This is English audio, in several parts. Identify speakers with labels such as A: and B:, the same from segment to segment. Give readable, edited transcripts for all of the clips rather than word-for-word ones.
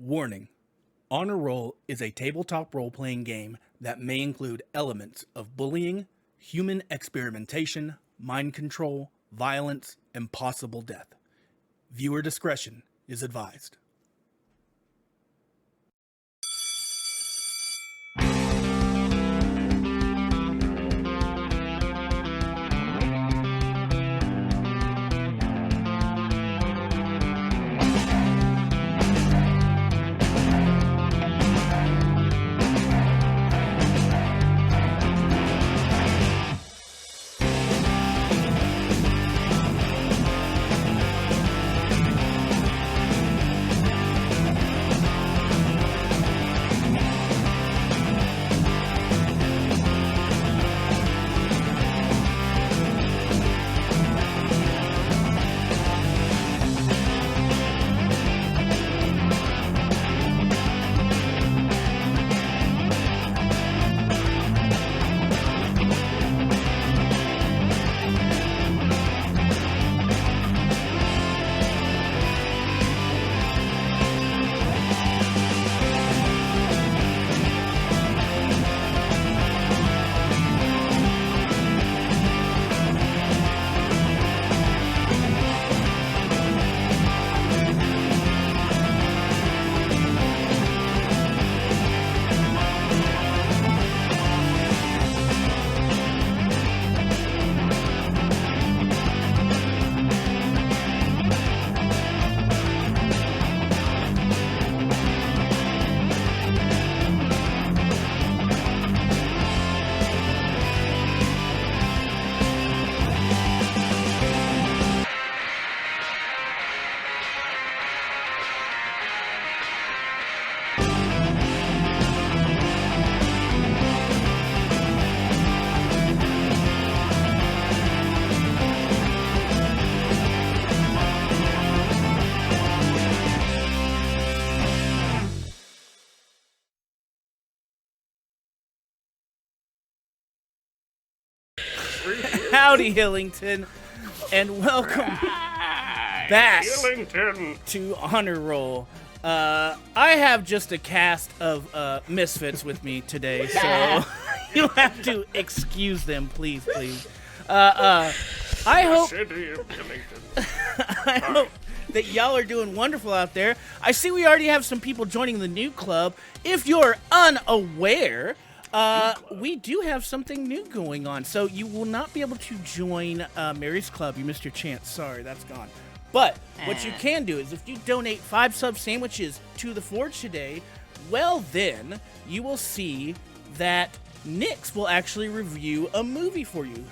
A: Warning. Honor Roll is a tabletop role-playing game that may include elements of bullying, human experimentation, mind control, violence, and possible death. Viewer discretion is advised. Howdy, Hillington, and welcome back
B: Hillington
A: to Honor Roll. I have just a cast of misfits with me today, so you'll have to excuse them, please. I hope
B: City of Hillington.
A: I hope that y'all are doing wonderful out there. I see we already have some people joining the new club. If you're unaware, we do have something new going on. So you will not be able to join Mary's Club. You missed your chance. Sorry, that's gone. But what you can do is if you donate 5 sub sandwiches to the Forge today, well then, you will see that Nix will actually review a movie for you.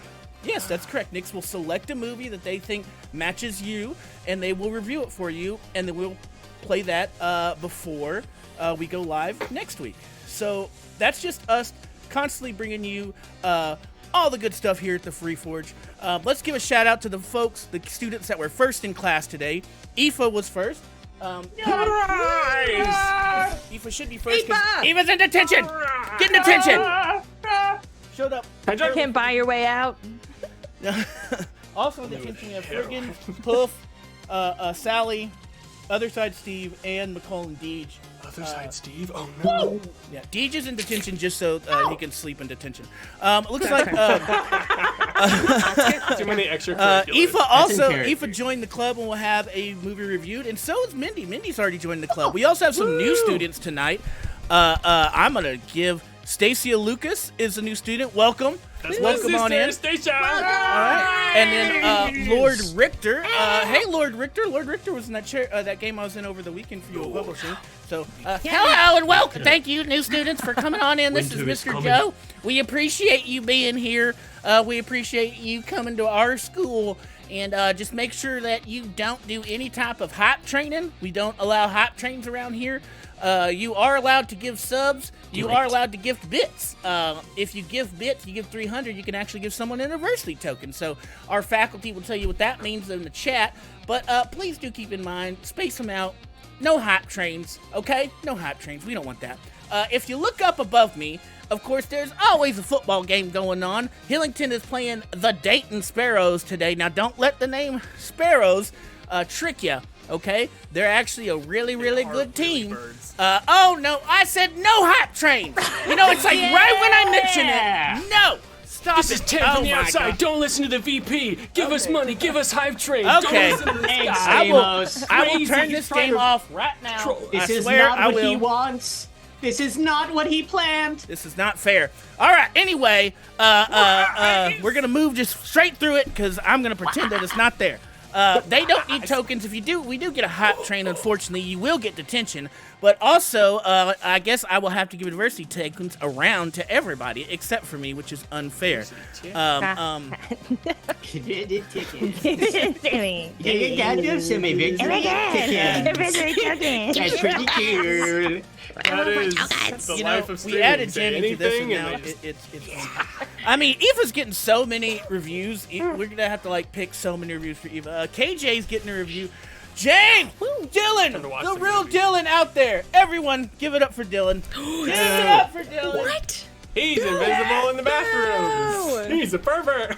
A: Yes, that's correct. Nix will select a movie that they think matches you, and they will review it for you, and then we'll play that before we go live next week. So that's just us constantly bringing you all the good stuff here at the Free Forge. Let's give a shout out to the folks, the students that were first in class today. Aoife was first.
B: Nice!
A: Aoife should be first because Aoife's in detention! Get in detention! Showed up.
C: You can't buy your way out.
A: Also in detention we have Friggin, Poof, Sally, Other Side Steve, and McCall and Deej.
B: Other side, Steve? Oh no!
A: Yeah, Deej is in detention just so he can sleep in detention. Looks like
B: Too many extracurriculars.
A: Aoife joined the club and will have a movie reviewed, and so is Mindy. Mindy's already joined the club. We also have some new students tonight. I'm gonna give Stacia Lucas is a new student. Welcome. Welcome on in.
B: Station.
A: All right. And then Lord Richter. Hey, Lord Richter. Lord Richter was in that game I was in over the weekend for you at publishing. So, hello and welcome. Thank you, new students, for coming on in. This is Mr. Joe. We appreciate you being here. We appreciate you coming to our school. And just make sure that you don't do any type of hype training. We don't allow hype trains around here. You are allowed to give subs. You are allowed to gift bits. If you give bits, you give 300, you can actually give someone an university token. So our faculty will tell you what that means in the chat. But please do keep in mind, space them out. No hype trains, okay? No hype trains. We don't want that. If you look up above me, of course, there's always a football game going on. Hillington is playing the Dayton Sparrows today. Now, don't let the name Sparrows trick you. Okay, they're actually a really, really good team.
B: Birds.
A: Oh no, I said no hype trains. You know, it's like right when I mention it. No, stop
B: This
A: it.
B: is Tim from the
A: my
B: outside.
A: God.
B: Don't listen to the VP. Give us money. Give us hype train.
A: Okay.
B: Don't listen to this
A: I
B: guy.
A: will turn this game off right now.
C: This
A: I
C: is
A: swear
C: not
A: I
C: what he
A: will.
C: wants. This is not what he planned.
A: This is not fair. All right. Anyway, we're gonna move just straight through it because I'm gonna pretend that it's not there. They don't need tokens. If you do, we do get a hype train. Unfortunately, you will get detention. But also, I guess I will have to give adversity tokens around to everybody except for me, which is unfair.
C: You gotta do some victory tickets. That's pretty cool.
B: That is the
A: You know,
B: life of
A: we
B: streaming.
A: added
B: Say
A: Jamie to this, and
B: anything
A: now
B: they just-
A: it's I mean, Eva's getting so many reviews. We're gonna have to like pick so many reviews for Eva. KJ's getting a review. James, Dylan,
B: Time to watch
A: the
B: the
A: real
B: movie.
A: Dylan out there. Everyone, give it up for Dylan. Give it up for Dylan.
D: What?
B: He's invisible in the bathrooms. He's a pervert.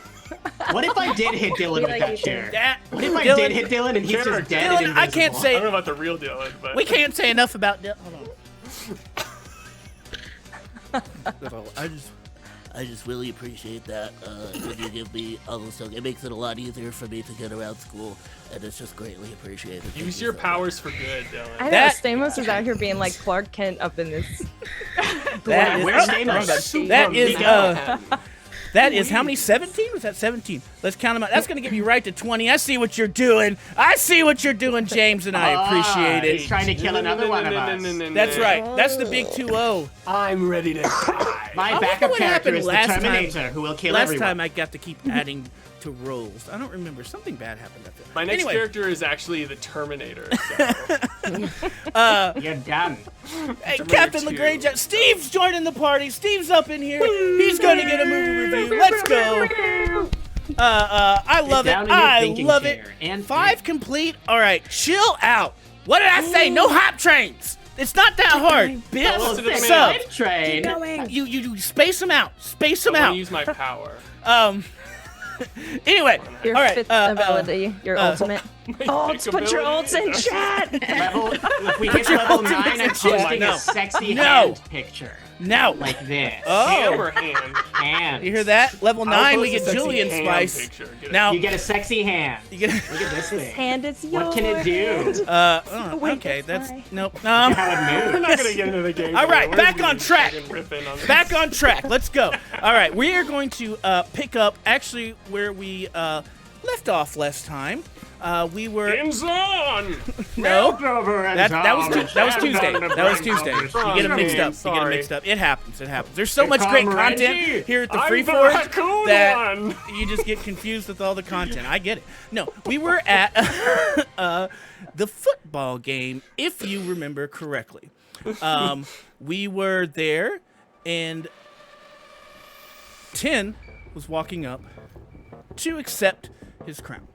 C: What if I did hit Dylan with that chair? What if I
A: Dylan,
C: did hit Dylan and he's
B: Dylan,
C: just dead
A: Dylan,
C: and
A: I can't
C: invisible?
A: say-
B: I don't know about the real Dylan, but
A: We can't say enough about Dylan. Hold on.
E: I just really appreciate that when you give me all those tokens. It makes it a lot easier for me to get around school, and it's just greatly appreciated. Thank
B: use
E: you
B: your
E: so much.
B: powers for good, Dylan.
D: I know,
A: That-
D: Stamos is out here being like Clark Kent up in this.
A: That is,
C: Where's
A: oh,
C: Stamos?
A: wrong button. That is, that is how many? 17? Was that 17? Let's count them out. That's going to get me right to 20. I see what you're doing. I see what you're doing, James, and I appreciate
C: He's
A: it.
C: trying to kill another one of us.
A: That's right. That's the big 2-0.
B: I'm ready to die.
C: My
A: I wonder
C: backup
A: what
C: character
A: happened
C: is the
A: last time-
C: Terminator who will kill
A: Last
C: everyone.
A: time I got to keep adding to rolls. I don't remember. Something bad happened after that.
B: My next
A: anyway,
B: character is actually the Terminator.
C: You're done.
A: hey,
B: Terminator
A: Captain
B: 2.
A: LaGrange, Steve's joining the party. Steve's up in here. He's going to get a movie review. Let's go. I love
C: down
A: it.
C: in your
A: I
C: thinking
A: love it.
C: chair and
A: 5 complete. All right, chill out. What did I say? No hype trains. It's not that hard, bitch.
B: Well, to the
C: Sick
A: So,
C: hype train.
A: you space them out. Space them
B: I want
A: out.
B: to use my power.
A: Anyway,
D: Your
A: all right.
D: fifth ability, your ultimate. Ults, put your ults in chat!
C: Level, if we get to level 9, I'm posting
A: No.
C: a sexy
A: No.
C: hand picture.
A: Now,
C: Like this.
B: Hammer
A: oh,
B: hand.
C: Hand.
A: you hear that? Level 9, we
B: post
A: get
B: a sexy
A: Julian
B: hand
A: Spice.
B: picture. Get it?
A: Now,
C: You get a sexy hand.
A: you get.
C: Look at this thing.
D: And it's yours.
C: What can it do?
A: Okay, that's
D: fly.
A: nope.
C: How it
B: We're
C: moves.
B: not gonna get into the game.
A: All right,
B: We're
A: back
B: just
A: on track.
B: fucking riffing on this.
A: Back on track. Let's go. All right, we are going to pick up actually where we left off last time. We were
B: Game's on.
A: no. That was Tuesday. That was Tuesday. You get them mixed up. You get them
B: Sorry.
A: mixed up. It happens. It happens. There's so much
C: Come
A: great
C: Reggie.
A: content here at the
B: I'm
A: Free
B: the
A: Forge
B: raccoon
A: that
B: one.
A: you just get confused with all the content. I get it. No, we were at the football game, if you remember correctly. We were there, and 10 was walking up to accept his crown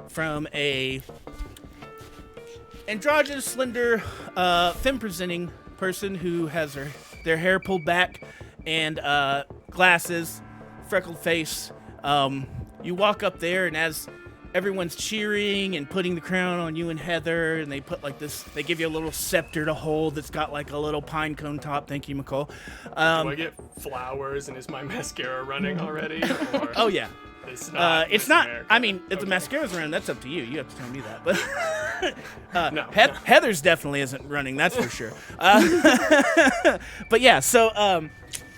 A: from a androgynous, slender, femme-presenting person who has their hair pulled back and glasses, freckled face. You walk up there, and as everyone's cheering and putting the crown on you and Heather, and they put like this, they give you a little scepter to hold that's got like a little pine cone top. Thank you, McCall.
B: Do I get flowers and is my mascara running already? Or
A: Oh yeah.
B: it's not.
A: It's
B: Miss
A: not.
B: America?
A: I mean, if the
B: Okay.
A: mascara's running, that's up to you. You have to tell me that. But
B: No.
A: Heather's definitely isn't running. That's for sure. But yeah, so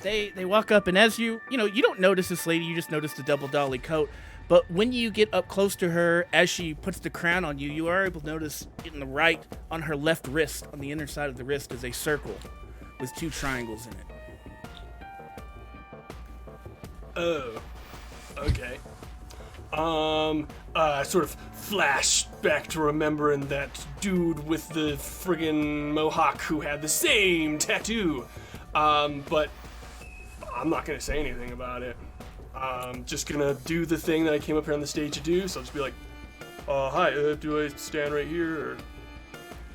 A: they walk up, and as you don't notice this lady. You just notice the double dolly coat. But when you get up close to her, as she puts the crown on you, you are able to notice in the right, on her left wrist, on the inner side of the wrist, is a circle with 2 triangles in it.
B: Oh. Okay. Sort of flash back to remembering that dude with the friggin' mohawk who had the same tattoo. But I'm not gonna say anything about it. I'm just gonna do the thing that I came up here on the stage to do, so I'll just be like, hi, do I stand right here, or...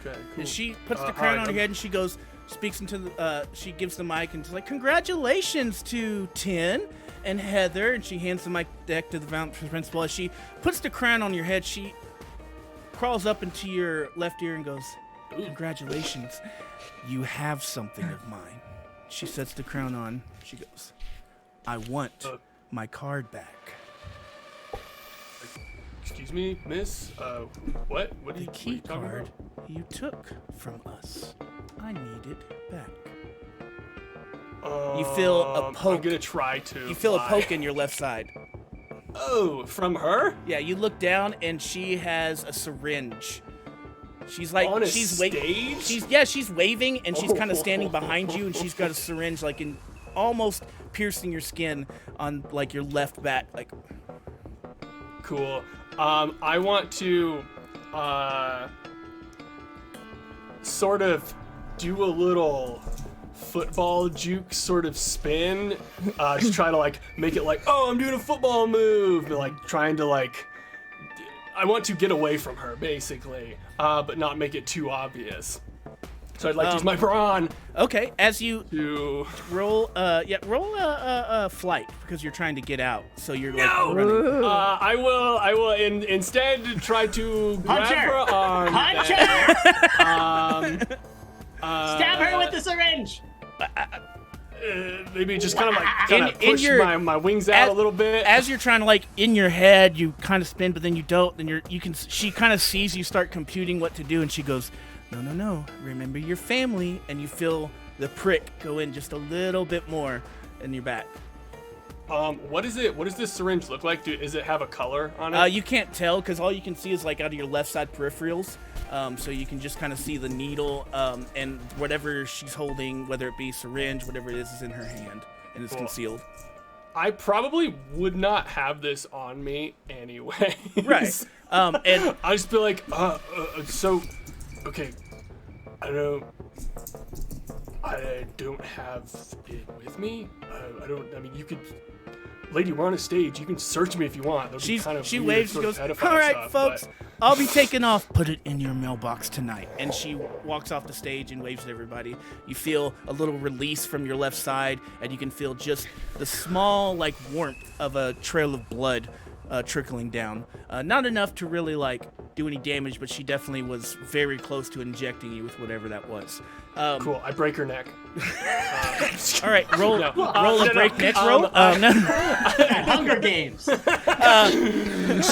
B: Okay, cool.
A: And she puts the crown
B: hi,
A: on her
B: I'm-
A: head, and she goes, speaks into the, she gives the mic, and she's like, congratulations to 10 and Heather, and she hands the mic deck to the principal. As she puts the crown on your head, she crawls up into your left ear and goes, "Congratulations, you have something of mine." She sets the crown on. She goes, "I want my card back."
B: Excuse me, miss? What? What are
A: The
B: you
A: key
B: talking
A: card
B: about?
A: you took from us. I need it back.
B: You
A: feel a poke.
B: I'm gonna try to.
A: You feel a poke in your left side.
B: Oh, from her?
A: Yeah, you look down and she has a syringe. She's like,
B: On a
A: she's
B: stage?
A: She's waving and she's kind of standing behind you and she's got a syringe like in almost piercing your skin on like your left back. Like,
B: Cool. I want to sort of do a little football juke sort of spin. Just try to like make it like, oh, I'm doing a football move. But, like trying to like, I want to get away from her basically, but not make it too obvious. So I'd like to use my brawn.
A: okay, as you
B: To
A: roll, roll a flight because you're trying to get out. So you're like running.
B: I will instead try to grab
C: Punch her!
B: her arm.
C: Punch
B: then,
C: her! Stab her with the syringe!
B: Maybe just kind of like
A: In
B: push
A: your-
B: my wings out a little bit.
A: As you're trying to like in your head, you kind of spin, but then you don't. Then she kind of sees you start computing what to do, and she goes, "No. Remember your family." And you feel the prick go in just a little bit more in your back.
B: What is it? What does this syringe look like? Does it have a color on it?
A: You can't tell because all you can see is like out of your left side peripherals. So you can just kind of see the needle and whatever she's holding, whether it be syringe, whatever it is in her hand, and it's concealed.
B: I probably would not have this on me anyway.
A: Right. And
B: I'll just be like, so, okay, I don't have it with me. I mean, you could, lady, we're on a stage. You can search me if you want. That'd be kind of
A: she
B: weird
A: waves. She
B: sort of
A: goes,
B: pedophile
A: "All right,
B: stuff,
A: folks,
B: but-
A: I'll be taking off. Put it in your mailbox tonight." And she walks off the stage and waves at everybody. You feel a little release from your left side, and you can feel just the small, like, warmth of a trail of blood trickling down. Not enough to really, like, do any damage, but she definitely was very close to injecting you with whatever that was.
B: Cool. I break her neck.
A: All right, roll a
B: no,
A: break
B: no,
A: neck roll. No.
C: At Hunger Games.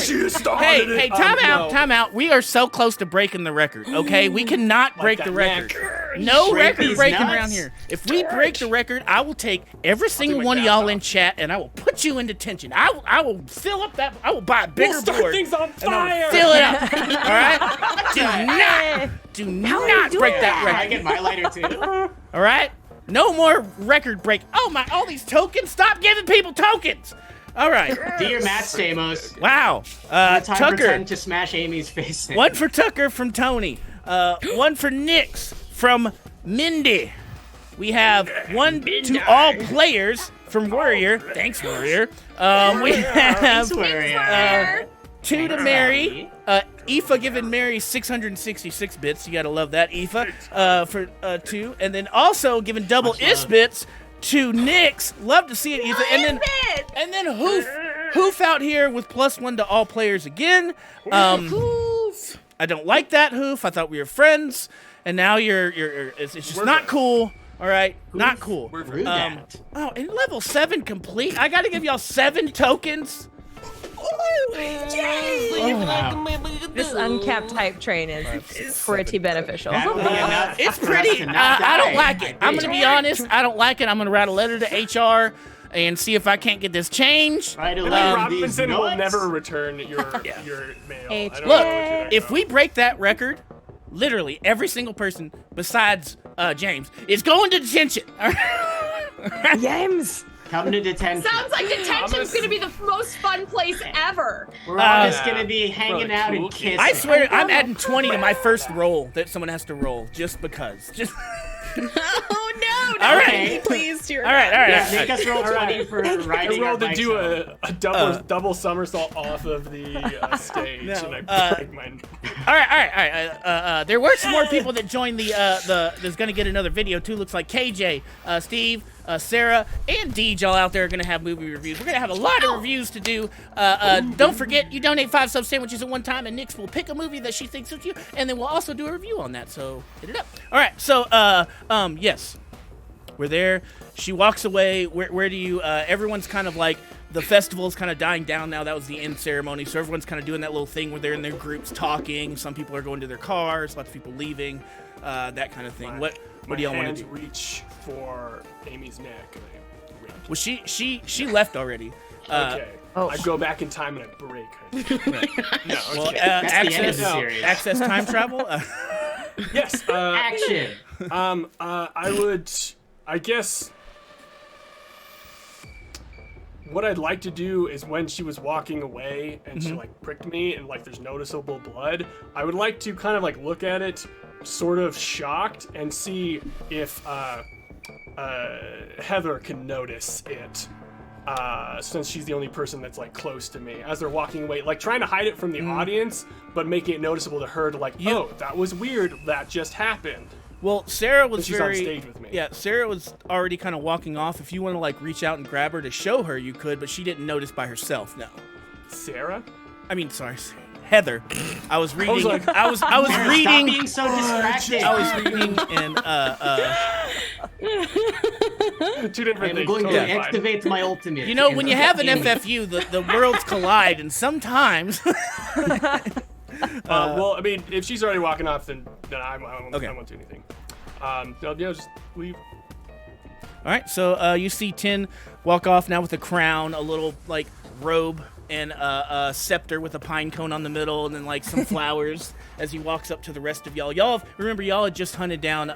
B: She started
A: Hey,
B: it.
A: time out. We are so close to breaking the record, okay? We cannot break the
B: that
A: record.
B: neck.
A: No
C: Break
A: record
C: these
A: breaking
C: nuts.
A: around here. If we break the record, I will take every single
B: my
A: one of
B: gas
A: y'all
B: off.
A: in chat and I will put you in detention. I will fill up that. I will buy a bigger
B: We'll start
A: board.
B: things on
A: and I
B: fire.
A: will fill it up. All right? Do not break that
C: Can I
A: record.
C: get my lighter too?
A: All right? No more record break. Oh my! All these tokens. Stop giving people tokens. All right.
C: Do your match, Stamos.
A: Wow.
C: Time for
A: Tucker.
C: 10 to smash Amy's face in.
A: One for Tucker from Tony. One for Nix from Mindy. We have one to all players from Warrior. Thanks, Warrior. We have two to Mary. Aoife giving Mary 666 bits. You gotta love that, Aoife. For two, and then also giving double bits to Nix. Love to see it, Aoife. And then Hoof out here with +1 to all players again. I don't like that, Hoof. I thought we were friends, and now it's just not cool. All right, not cool.
C: Rude that.
A: Oh, and level 7 complete. I gotta give y'all 7 tokens.
D: This uncapped hype train is pretty beneficial.
C: That would be enough
A: It's
C: for us
A: pretty.
C: to not
A: I don't
C: die.
A: like it. I'm gonna be honest. I don't like it. I'm gonna write a letter to HR and see if I can't get this changed.
C: Try to
B: Lady
C: learn these
B: Robinson will
C: nuts.
B: never return your mail. I don't know
A: Look,
B: what you're
A: if we break that record, literally every single person besides James is going to detention.
D: James.
C: Come to detention.
F: Sounds like detention's gonna be the most fun place ever.
C: We're all just gonna be hanging
B: Bro,
C: out
B: cool
C: and
B: kid.
C: kissing.
A: I swear, I'm adding 20 to my first roll that someone has to roll just because. Just
F: Oh no!
A: All right.
G: Okay, please, dear.
A: All right.
C: Yeah, make us roll 20 for
B: I
C: riding our
B: rolled to
C: bikes
B: do
C: home.
B: a double somersault off of the stage,
A: No,
B: and I break my.
A: All right. There were some more people that joined the. There's gonna get another video too. Looks like KJ, Steve, Sarah, and Deej all out there are gonna have movie reviews. We're gonna have a lot of reviews to do. Don't forget, you donate 5 sub sandwiches at one time, and Nix will pick a movie that she thinks suits you, and then we'll also do a review on that. So hit it up. All right. So yes, we're there. She walks away. Where do you? Everyone's kind of like. The festival's kind of dying down now. That was the end ceremony, so everyone's kind of doing that little thing where they're in their groups talking. Some people are going to their cars, lots of people leaving, that kind of thing. What do y'all want to do?
B: Reach for Amy's neck. And I reach.
A: Well, she left already.
B: Okay.
D: Oh.
B: I go back in time and I break her. No,
A: Well,
B: okay.
C: That's the end of the
A: access,
C: series.
A: access time travel.
B: Yes.
C: Action.
B: I guess. What I'd like to do is when she was walking away and she like pricked me and like there's noticeable blood, I would like to kind of like look at it sort of shocked and see if Heather can notice it. Since she's the only person that's like close to me as they're walking away, like trying to hide it from the audience, but making it noticeable to her to like, oh, that was weird. That just happened.
A: Well, Sarah was
B: She's
A: very.
B: on stage with me.
A: Yeah, Sarah was already kind of walking off. If you want to like reach out and grab her to show her, you could, but she didn't notice by herself. No.
B: Sarah?
A: I mean, sorry, Heather. I was reading.
B: like-
A: I was
C: Stop
A: reading.
C: being so distracted.
A: I was reading and
B: Two different
C: I'm
B: things.
C: going to
B: totally fine.
C: activate my ultimate.
A: you know, when
C: and
A: you have an
C: Amy.
A: FFU, the worlds collide, and sometimes.
B: Well, I mean, if she's already walking off, then I won't
A: Okay.
B: do anything. Just leave.
A: All right, so you see Tin walk off now with a crown, a little like robe, and a scepter with a pine cone on the middle, and then like some flowers as he walks up to the rest of y'all. Y'all had just hunted down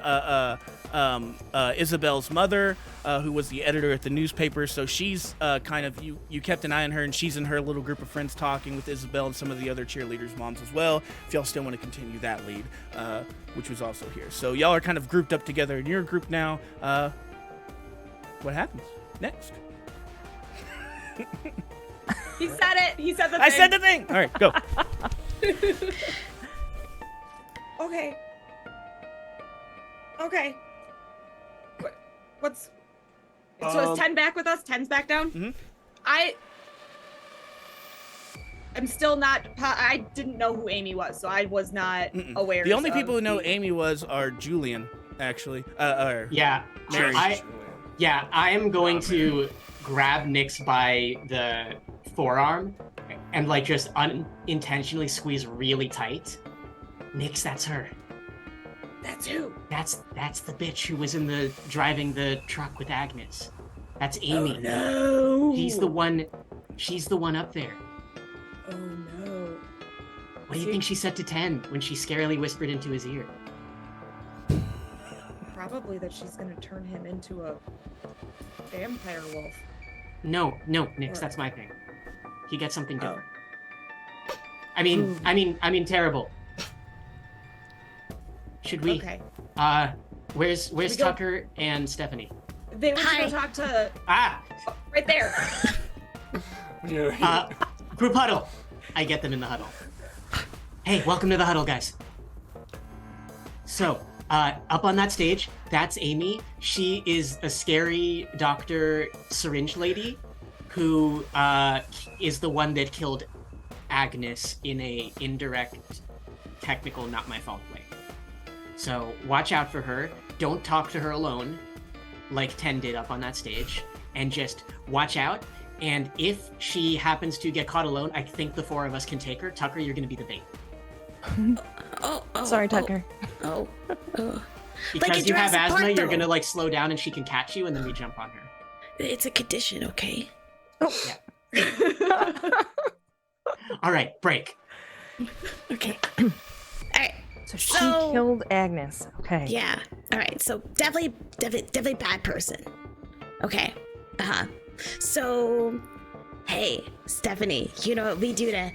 A: Isabel's mother, who was the editor at the newspaper. So she's kind of you kept an eye on her, and she's in her little group of friends talking with Isabel and some of the other cheerleaders' moms as well. If y'all still want to continue that lead, which was also here. So y'all are kind of grouped up together in your group now. What happens next?
F: He said it. He said the thing.
A: I said the thing. All right, go.
F: Okay. What's... So is 10 back with us? 10's back down?
A: Mhm.
F: I'm still not... I didn't know who Amy was, so I was not aware.
A: The only people who know Amy are Julian, actually.
C: Yeah,
A: Mary.
C: I am going to grab Nyx by the forearm and like just unintentionally squeeze really tight. Nyx, that's her.
F: That's who?
C: That's the bitch who was driving the truck with Agnes. That's Amy.
F: Oh, no.
C: She's the one up there.
F: Oh, no.
C: What do you think she said to 10 when she scarily whispered into his ear?
F: Probably that she's gonna turn him into a vampire wolf.
C: No, Nyx, that's my thing. He gets something different. I mean, terrible. Should we?
F: Okay.
C: Where's
F: we go-
C: Tucker and Stephanie?
F: They went to go talk to... right there.
C: Group huddle. I get them in the huddle. Hey, welcome to the huddle, guys. So, up on that stage, that's Amy. She is a scary doctor syringe lady who is the one that killed Agnes in a indirect, technical, not my fault way. So watch out for her. Don't talk to her alone, like 10 did up on that stage, and just watch out. And if she happens to get caught alone, I think the 4 of us can take her. Tucker, you're gonna be the bait.
D: Sorry, Tucker.
C: Because
H: in
C: you have
H: Jurassic
C: asthma,
H: Park,
C: you're
H: though.
C: gonna like slow down and she can catch you and then we jump on her.
H: It's a condition, okay?
C: All right, break.
H: Okay. All right.
D: So she killed Agnes. Okay.
H: Yeah. All right. So definitely bad person. Okay. So, hey, Stephanie, you know what we do to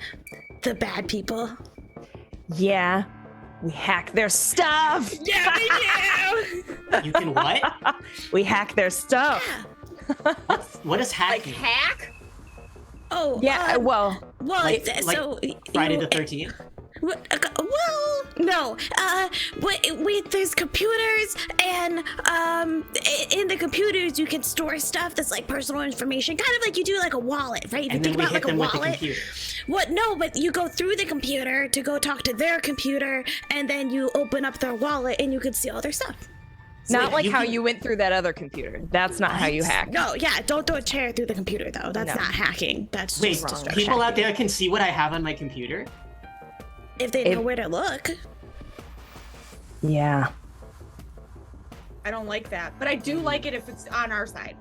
H: the bad people?
D: Yeah. We hack their stuff.
H: Yeah, we do.
C: You can what?
D: We hack their stuff.
C: What is
F: Like
C: hacking?
F: hack?
H: Oh,
D: Yeah, well,
C: Like
H: so
C: Friday
H: you-
C: the 13th?
H: Well, no. There's computers, and in the computers you can store stuff that's like personal information, kind of like you do like a wallet, right? If you
C: And
H: think
C: then we
H: about
C: hit
H: like a
C: them with the
H: wallet.
C: computer.
H: What? No, but you go through the computer to go talk to their computer, and then you open up their wallet, and you can see all their stuff.
D: not like
C: you
D: how
C: can-
D: you went through that other computer. That's not how you hack.
H: No, yeah, don't throw a chair through the computer though. That's
D: No.
H: not hacking. That's
C: Wait,
H: just destruction.
C: people out there can see what I have on my computer?
H: If they know where to look.
D: Yeah.
F: I don't like that, but I do like it if it's on our side.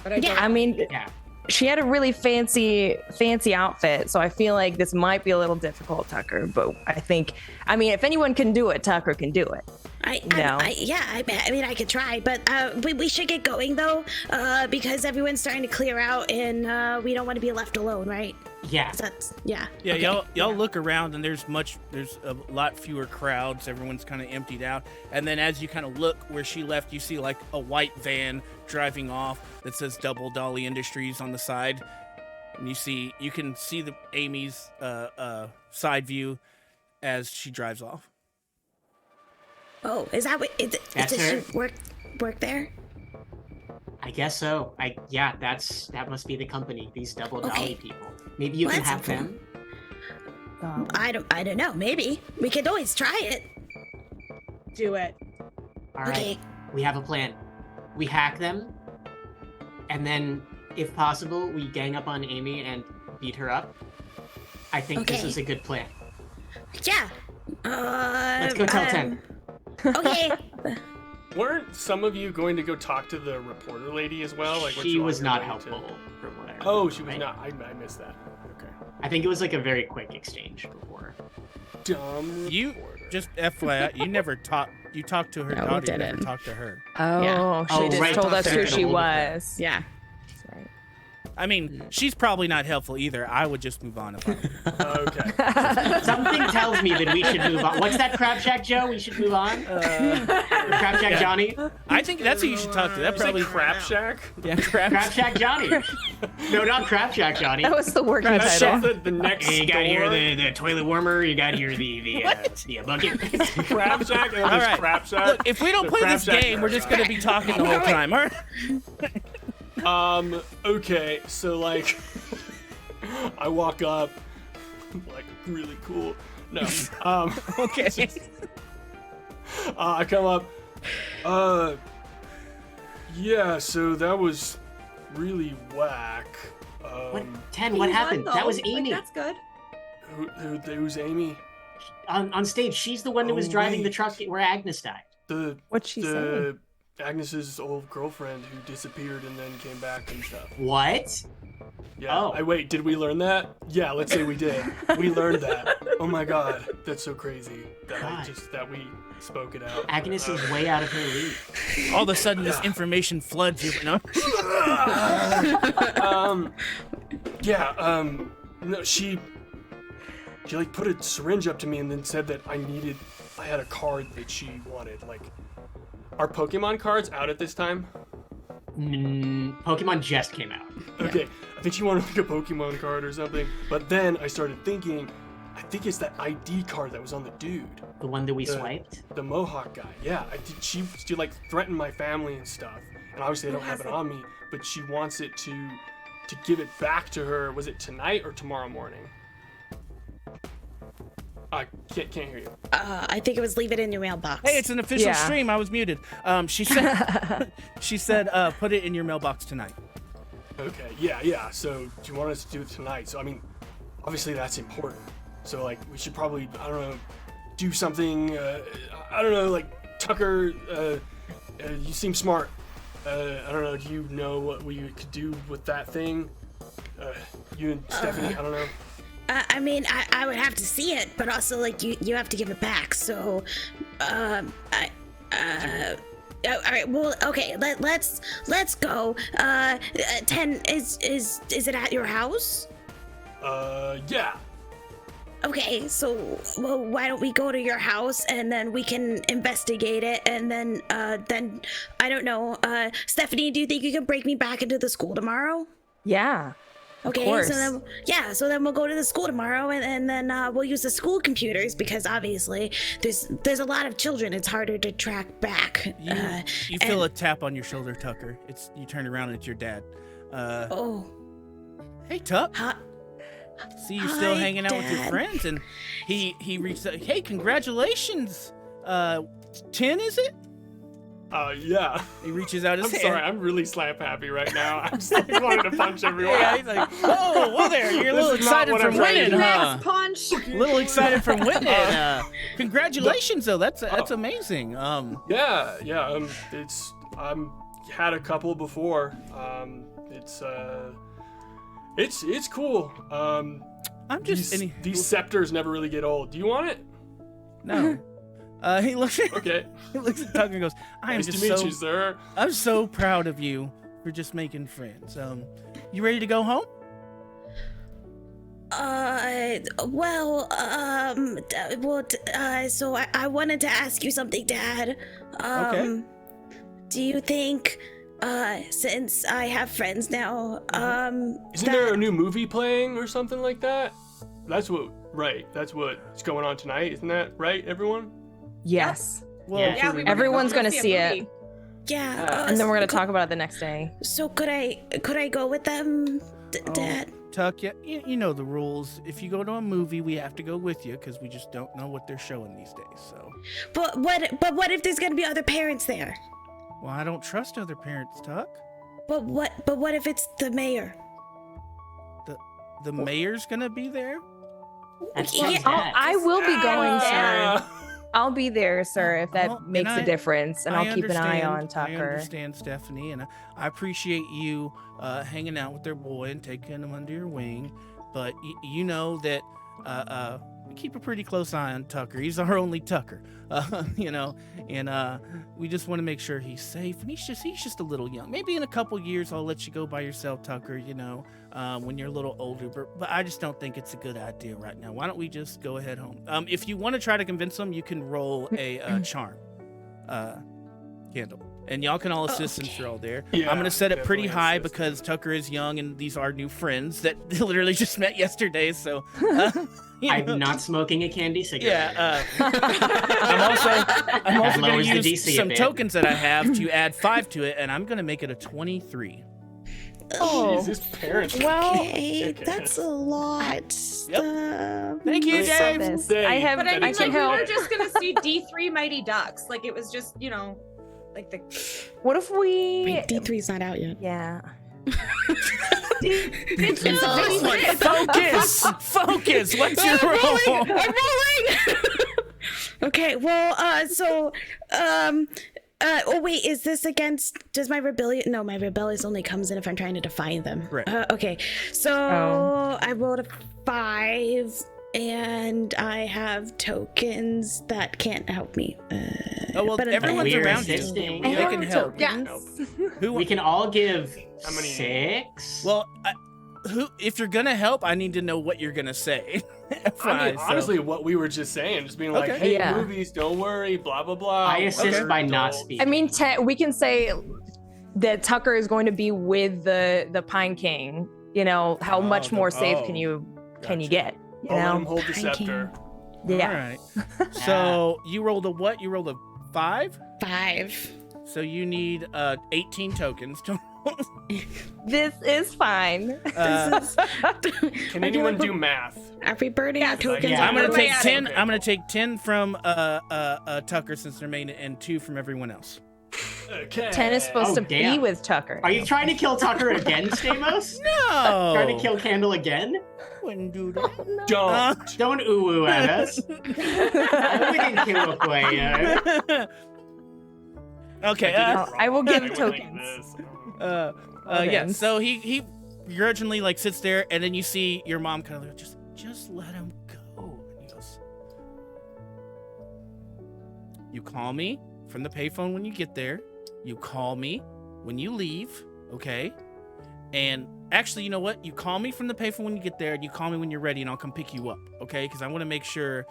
F: But I don't.
D: I mean,
C: Yeah.
D: she had a really fancy outfit, so I feel like this might be a little difficult, Tucker. But I mean, if anyone can do it, Tucker can do it.
H: I mean, I could try, but we should get going though, because everyone's starting to clear out, and we don't want to be left alone, right?
C: Yeah.
H: That's yeah.
A: Yeah,
H: Okay.
A: y'all look around and there's a lot fewer crowds. Everyone's kind of emptied out. And then as you kind of look where she left, you see like a white van driving off that says Double Dolly Industries on the side. And you can see the Amy's side view as she drives off.
H: Oh, is that what?
C: That's
H: Does
C: her?
H: she work there?
C: I guess so. That must be the company, these Double Dolly
H: Okay.
C: people. Maybe you
H: Well,
C: can
H: that's
C: have
H: helpful.
C: them.
H: I don't know. Maybe we could always try it.
F: do it.
C: All right.
H: Okay.
C: We have a plan. We hack them, and then, if possible, we gang up on Amy and beat her up. I think this
H: Okay.
C: is a good plan.
H: Yeah.
C: Let's go tell 10.
H: Okay.
B: Weren't some of you going to go talk to the reporter lady as well? Like, weren't
C: She
B: you on
C: was
B: your
C: not
B: way to-
C: helpful, from what I remember.
B: Oh, she was
C: right?
B: not. I missed that. Okay.
C: I think it was like a very quick exchange before.
B: Dumb
A: You
B: reporter.
A: just FYI, you never talked. You talked to her
H: No, we
A: daughter. You never
H: didn't.
A: talked to her.
D: Oh,
H: Yeah.
D: she
C: Oh,
D: just
C: right,
D: told us
C: Tucker
D: who
C: got
D: she
C: a hold of her.
D: was.
H: Yeah.
D: That's right.
A: I mean, she's probably not helpful either. I would just move on if I were you.
B: Okay.
C: Something tells me that we should move on. What's that, Crab Shack Joe? We should move on? Or Crab Shack
A: yeah.
C: Johnny?
A: I think that's who you should talk to. That
B: Is it
A: probably
B: Crap Shack?
A: yeah, crap.
C: Crab Shack Johnny. No, not Crab Shack Johnny.
D: That was the working
A: Crab
D: title.
A: Shack.
B: The next
C: You got here
B: door.
C: the toilet warmer. You got here the bucket.
B: Crab Shack and
A: All
B: there's
A: right.
B: Crab Shack.
A: Look, if we don't
B: The
A: play
B: Crab
A: this
B: Shack
A: game, we're just gonna be talking the whole time. All right?
B: Okay, so like, I walk up, like, really cool. No,
A: Okay.
B: I come up, yeah, so that was really whack.
C: What? 10, what happened? That was Amy.
F: Like, that's good.
B: Who's Amy?
C: On stage, she's the one who was driving the
B: wait.
C: truck where Agnes died.
D: What'd she say?
B: Agnes's old girlfriend who disappeared and then came back and stuff.
C: What?
B: Yeah.
C: Oh.
B: Wait, did we learn that? Yeah, let's say we did. We learned that. Oh my god, that's so crazy that we spoke it out.
C: Agnes is way out of her league.
A: All of a sudden, this information floods you. You know?
B: No, she like put a syringe up to me and then said that I had a card that she wanted. Like, are Pokemon cards out at this time?
C: Pokemon just came out.
B: Okay, I think she wanted like a Pokemon card or something. But then I started thinking, I think it's that ID card that was on the dude,
C: The one that we swiped.
B: the Mohawk guy. Yeah, she like threatened my family and stuff. And obviously I don't have it on me, but she wants it to give it back to her. Was it tonight or tomorrow morning? I can't hear you.
H: I think it was leave it in your mailbox.
A: Hey, it's an official
D: Yeah.
A: stream. I was muted. She said, put it in your mailbox tonight.
B: Okay, yeah. So do you want us to do it tonight? So I mean, obviously that's important. So like we should probably, I don't know, do something. I don't know, like Tucker. You seem smart. I don't know. Do you know what we could do with that thing? You and Stephanie. I don't know.
H: I mean, I would have to see it, but also like you have to give it back. So, all right. Well, okay. Let's go. 10 is it at your house?
B: Yeah.
H: Okay, so why don't we go to your house and then we can investigate it, and then I don't know. Stephanie, do you think you can break me back into the school tomorrow?
D: Yeah.
H: Okay,
D: course.
H: so then we'll go to the school tomorrow, and then we'll use the school computers because obviously there's a lot of children. It's harder to track back.
A: You feel a tap on your shoulder, Tucker. You turn around and it's your dad.
H: Oh.
A: Hey, Tuck. See you still
H: Hi,
A: hanging out with your
H: Dad.
A: friends, and he reached out. Hey, congratulations. 10 is it?
B: Yeah.
A: He reaches out his
B: I'm
A: hand.
B: sorry, I'm really slap happy right now. I'm just like wanting to punch everyone.
A: Yeah, he's like, whoa there. You're a little
B: This is not
A: excited
B: what
A: from
B: I'm trying to
A: winning,
B: do.
A: huh?
F: Punch.
A: A little excited from winning. Congratulations, though. That's amazing.
B: Yeah. It's had a couple before. It's cool.
A: I'm just
B: These scepters never really get old. Do you want it?
A: no. He looks at
B: Okay.
A: Tucker and goes, I am
B: Nice
A: just
B: to meet
A: so
B: you, sir.
A: I'm so proud of you for just making friends. You ready to go home?
H: So I wanted to ask you something, Dad.
A: Okay.
H: Do you think, since I have friends now,
B: Isn't there a new movie playing or something like that? That's what's going on tonight, isn't that right, everyone?
D: Yes.
A: Well,
C: Yeah.
F: we were
D: Everyone's
F: gonna
D: gonna
F: go
D: see
F: a
D: it.
F: movie.
H: Yeah.
D: And then we're gonna talk about it the next day.
H: So could I go with them, Dad?
A: Tuck, yeah, you know the rules. If you go to a movie, we have to go with you because we just don't know what they're showing these days. So,
H: But what if there's gonna be other parents there?
A: well, I don't trust other parents, Tuck.
H: But what if it's the mayor?
A: The mayor's gonna be there.
C: That's
H: Yeah,
C: just
D: I'll,
C: that.
D: I will be going, sir.
B: Ah.
D: I'll be there, sir, if that
A: Well, and
D: makes a difference, and
A: I
D: I'll keep an eye on
A: understand- I
D: Tucker.
A: understand, Stephanie, and I appreciate you hanging out with their boy and taking him under your wing. But you know that we keep a pretty close eye on Tucker. He's our only Tucker, and we just want to make sure he's safe. And he's just a little young. Maybe in a couple years I'll let you go by yourself, Tucker. When you're a little older. But I just don't think it's a good idea right now. Why don't we just go ahead home? If you want to try to convince them, you can roll a charm candle. And y'all can all assist since you're all there.
B: Yeah,
A: I'm going to set it pretty
B: definitely
A: high
B: assist.
A: because Tucker is young and these are new friends that literally just met yesterday. So,
C: I'm not smoking a candy cigarette.
A: yeah. I'm also going
C: lowers
A: to
C: the
A: use
C: DC a
A: some
C: bit.
A: tokens that I have to add 5 to it, and I'm going to make it a 23.
B: Jesus, parents.
H: Okay, that's a lot.
A: Thank you, Dave.
D: Service.
B: Dave,
D: I have.
F: But I
B: That
F: mean,
B: is
D: I can
F: like, we
D: help.
F: were just gonna see D3 Mighty Ducks. Like it was just, like the.
D: What if we?
H: D3's not out yet.
D: Yeah.
A: Focus. What's your roll?
H: I'm rolling. Okay, well, oh wait, is this against? Does my rebellion? No, my rebellious only comes in if I'm trying to defy them.
A: Right.
H: Okay, so
D: Oh.
H: I rolled a 5, and I have tokens that can't help me.
A: Oh, well,
H: but
A: everyone's
C: We're
A: around you.
C: assisting.
A: They can help. Who?
C: We can all give
B: How many-
C: 6.
A: Well, if you're gonna help, I need to know what you're gonna say.
B: I mean,
A: So-
B: honestly, what we were just saying, just being like,
A: Okay.
B: hey,
D: Yeah.
B: movies, don't worry, blah, blah, blah.
C: I assist
B: We're
C: by not
B: adults.
C: speaking.
D: I mean, we can say that Tucker is going to be with the Pine King. How much more safe can you
A: Gotcha.
D: get? You
B: I'll let him
D: know?
B: hold the
H: Thank you.
B: scepter.
D: Yeah.
A: All right. So you rolled a what? You rolled a 5.
H: 5.
A: So you need 18 tokens.
D: This is fine.
B: Can anyone do math?
H: Every burning
F: Yes.
H: tokens.
B: Yeah.
A: I'm gonna
F: What am I
A: take
F: adding?
A: 10. I'm gonna take 10 from Tucker since they're main, and 2 from everyone else.
B: Okay.
D: 10 is supposed
C: Oh,
D: to be
C: damn.
D: with Tucker.
C: Are you trying to kill Tucker again, Stamos?
A: No.
C: Trying to kill Candle again?
A: Wouldn't do that.
B: Don't.
C: Don't ooh-ooh at us. We can kill a player.
A: Okay.
D: I will give
B: I would
D: tokens.
B: like this.
A: Yeah.
D: Tokens.
A: So he grudgingly sits there, and then you see your mom kind of just let him go. And he goes, "You call me from the payphone when you get there. You call me when you leave, okay? And actually, you know what? You call me from the payphone when you get there, and you call me when you're ready, and I'll come pick you up, okay? Because I want to make sure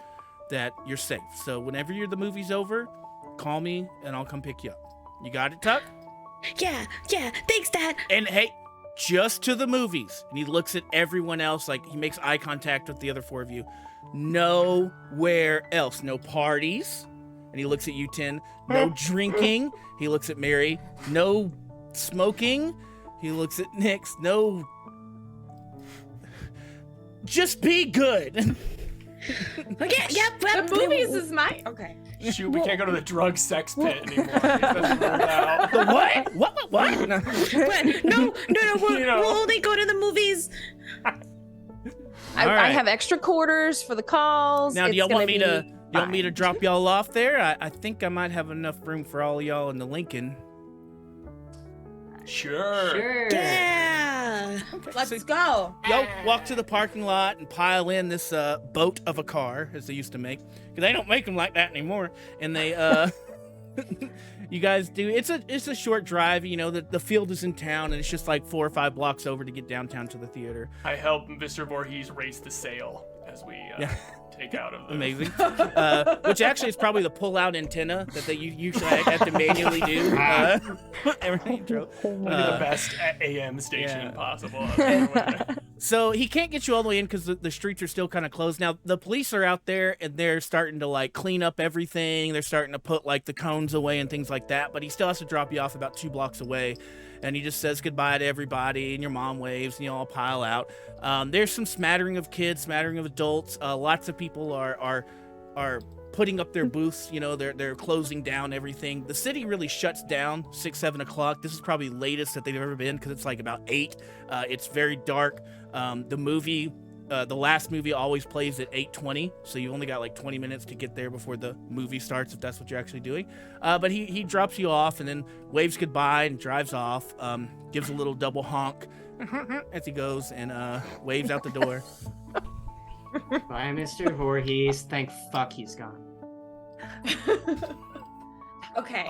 A: that you're safe. So whenever the movie's over, call me, and I'll come pick you up. You got it, Tuck?
H: Yeah. Thanks, Dad.
A: And hey, just to the movies. And he looks at everyone else, like he makes eye contact with the other 4 of you. Nowhere else. No parties. And he looks at you, Tin. No drinking. He looks at Mary. No smoking. He looks at Nix. No. Just be good.
H: Okay, yep.
F: The movies is my okay.
B: Shoot, we can't go to the drug sex pit anymore. That's ruled out.
A: The what? What? No.
H: But no. We'll only go to the movies.
D: I
A: right.
D: have extra quarters for the calls.
A: Now, do
D: It's
A: y'all
D: gonna
A: want me
D: be
A: to? You want me to
D: fine.
A: drop y'all off there? I think I might have enough room for all of y'all in the Lincoln.
B: Sure.
H: Yeah.
A: Okay,
F: Let's
A: so
F: go.
A: y'all walk to the parking lot and pile in this boat of a car, as they used to make, because they don't make them like that anymore. And they, you guys do. It's a short drive. You know, the field is in town, and it's just like 4 or 5 blocks over to get downtown to the theater.
B: I help Mr. Voorhees raise the sail as we take out of the...
A: Amazing. Which actually is probably the pull-out antenna that they usually have to manually do. Every intro.
B: That'd be the best AM station
A: yeah.
B: possible.
A: So he can't get you all the way in because the streets are still kind of closed. Now, the police are out there, and they're starting to, like, clean up everything. They're starting to put, like, the cones away and things like that. But he still has to drop you off about 2 blocks away. And he just says goodbye to everybody, and your mom waves, and you all pile out. There's some smattering of kids, smattering of adults. Lots of people are putting up their booths. You know, they're closing down everything. The city really shuts down 6, 7 o'clock. This is probably the latest that they've ever been because it's like about 8. It's very dark. The last movie always plays at 8:20, so you only got like 20 minutes to get there before the movie starts, if that's what you're actually doing. But he drops you off and then waves goodbye and drives off, gives a little double honk as he goes and waves out the door.
C: Bye, Mr. Voorhees. Thank fuck he's gone.
F: Okay.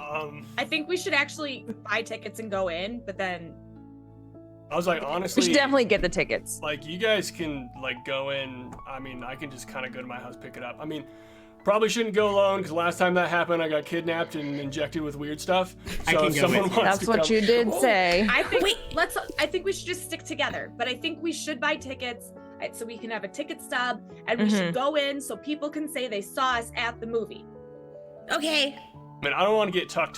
F: I think we should actually buy tickets and go in, but then
B: I was like,
D: We
B: honestly,
D: should definitely get the tickets.
B: like, you guys can, like, go in. I mean, I can just kind of go to my house, pick it up. I mean, probably shouldn't go alone, because last time that happened, I got kidnapped and injected with weird stuff.
C: I
B: So
C: can
B: if
C: go
B: someone
C: with you.
B: wants
D: That's
B: to
D: what
B: come-
D: you did say.
F: I think
H: Wait.
F: I think we should just stick together. But I think we should buy tickets so we can have a ticket stub, and we should go in so people can say they saw us at the movie.
H: Okay.
B: I mean, I don't want to get Tuck,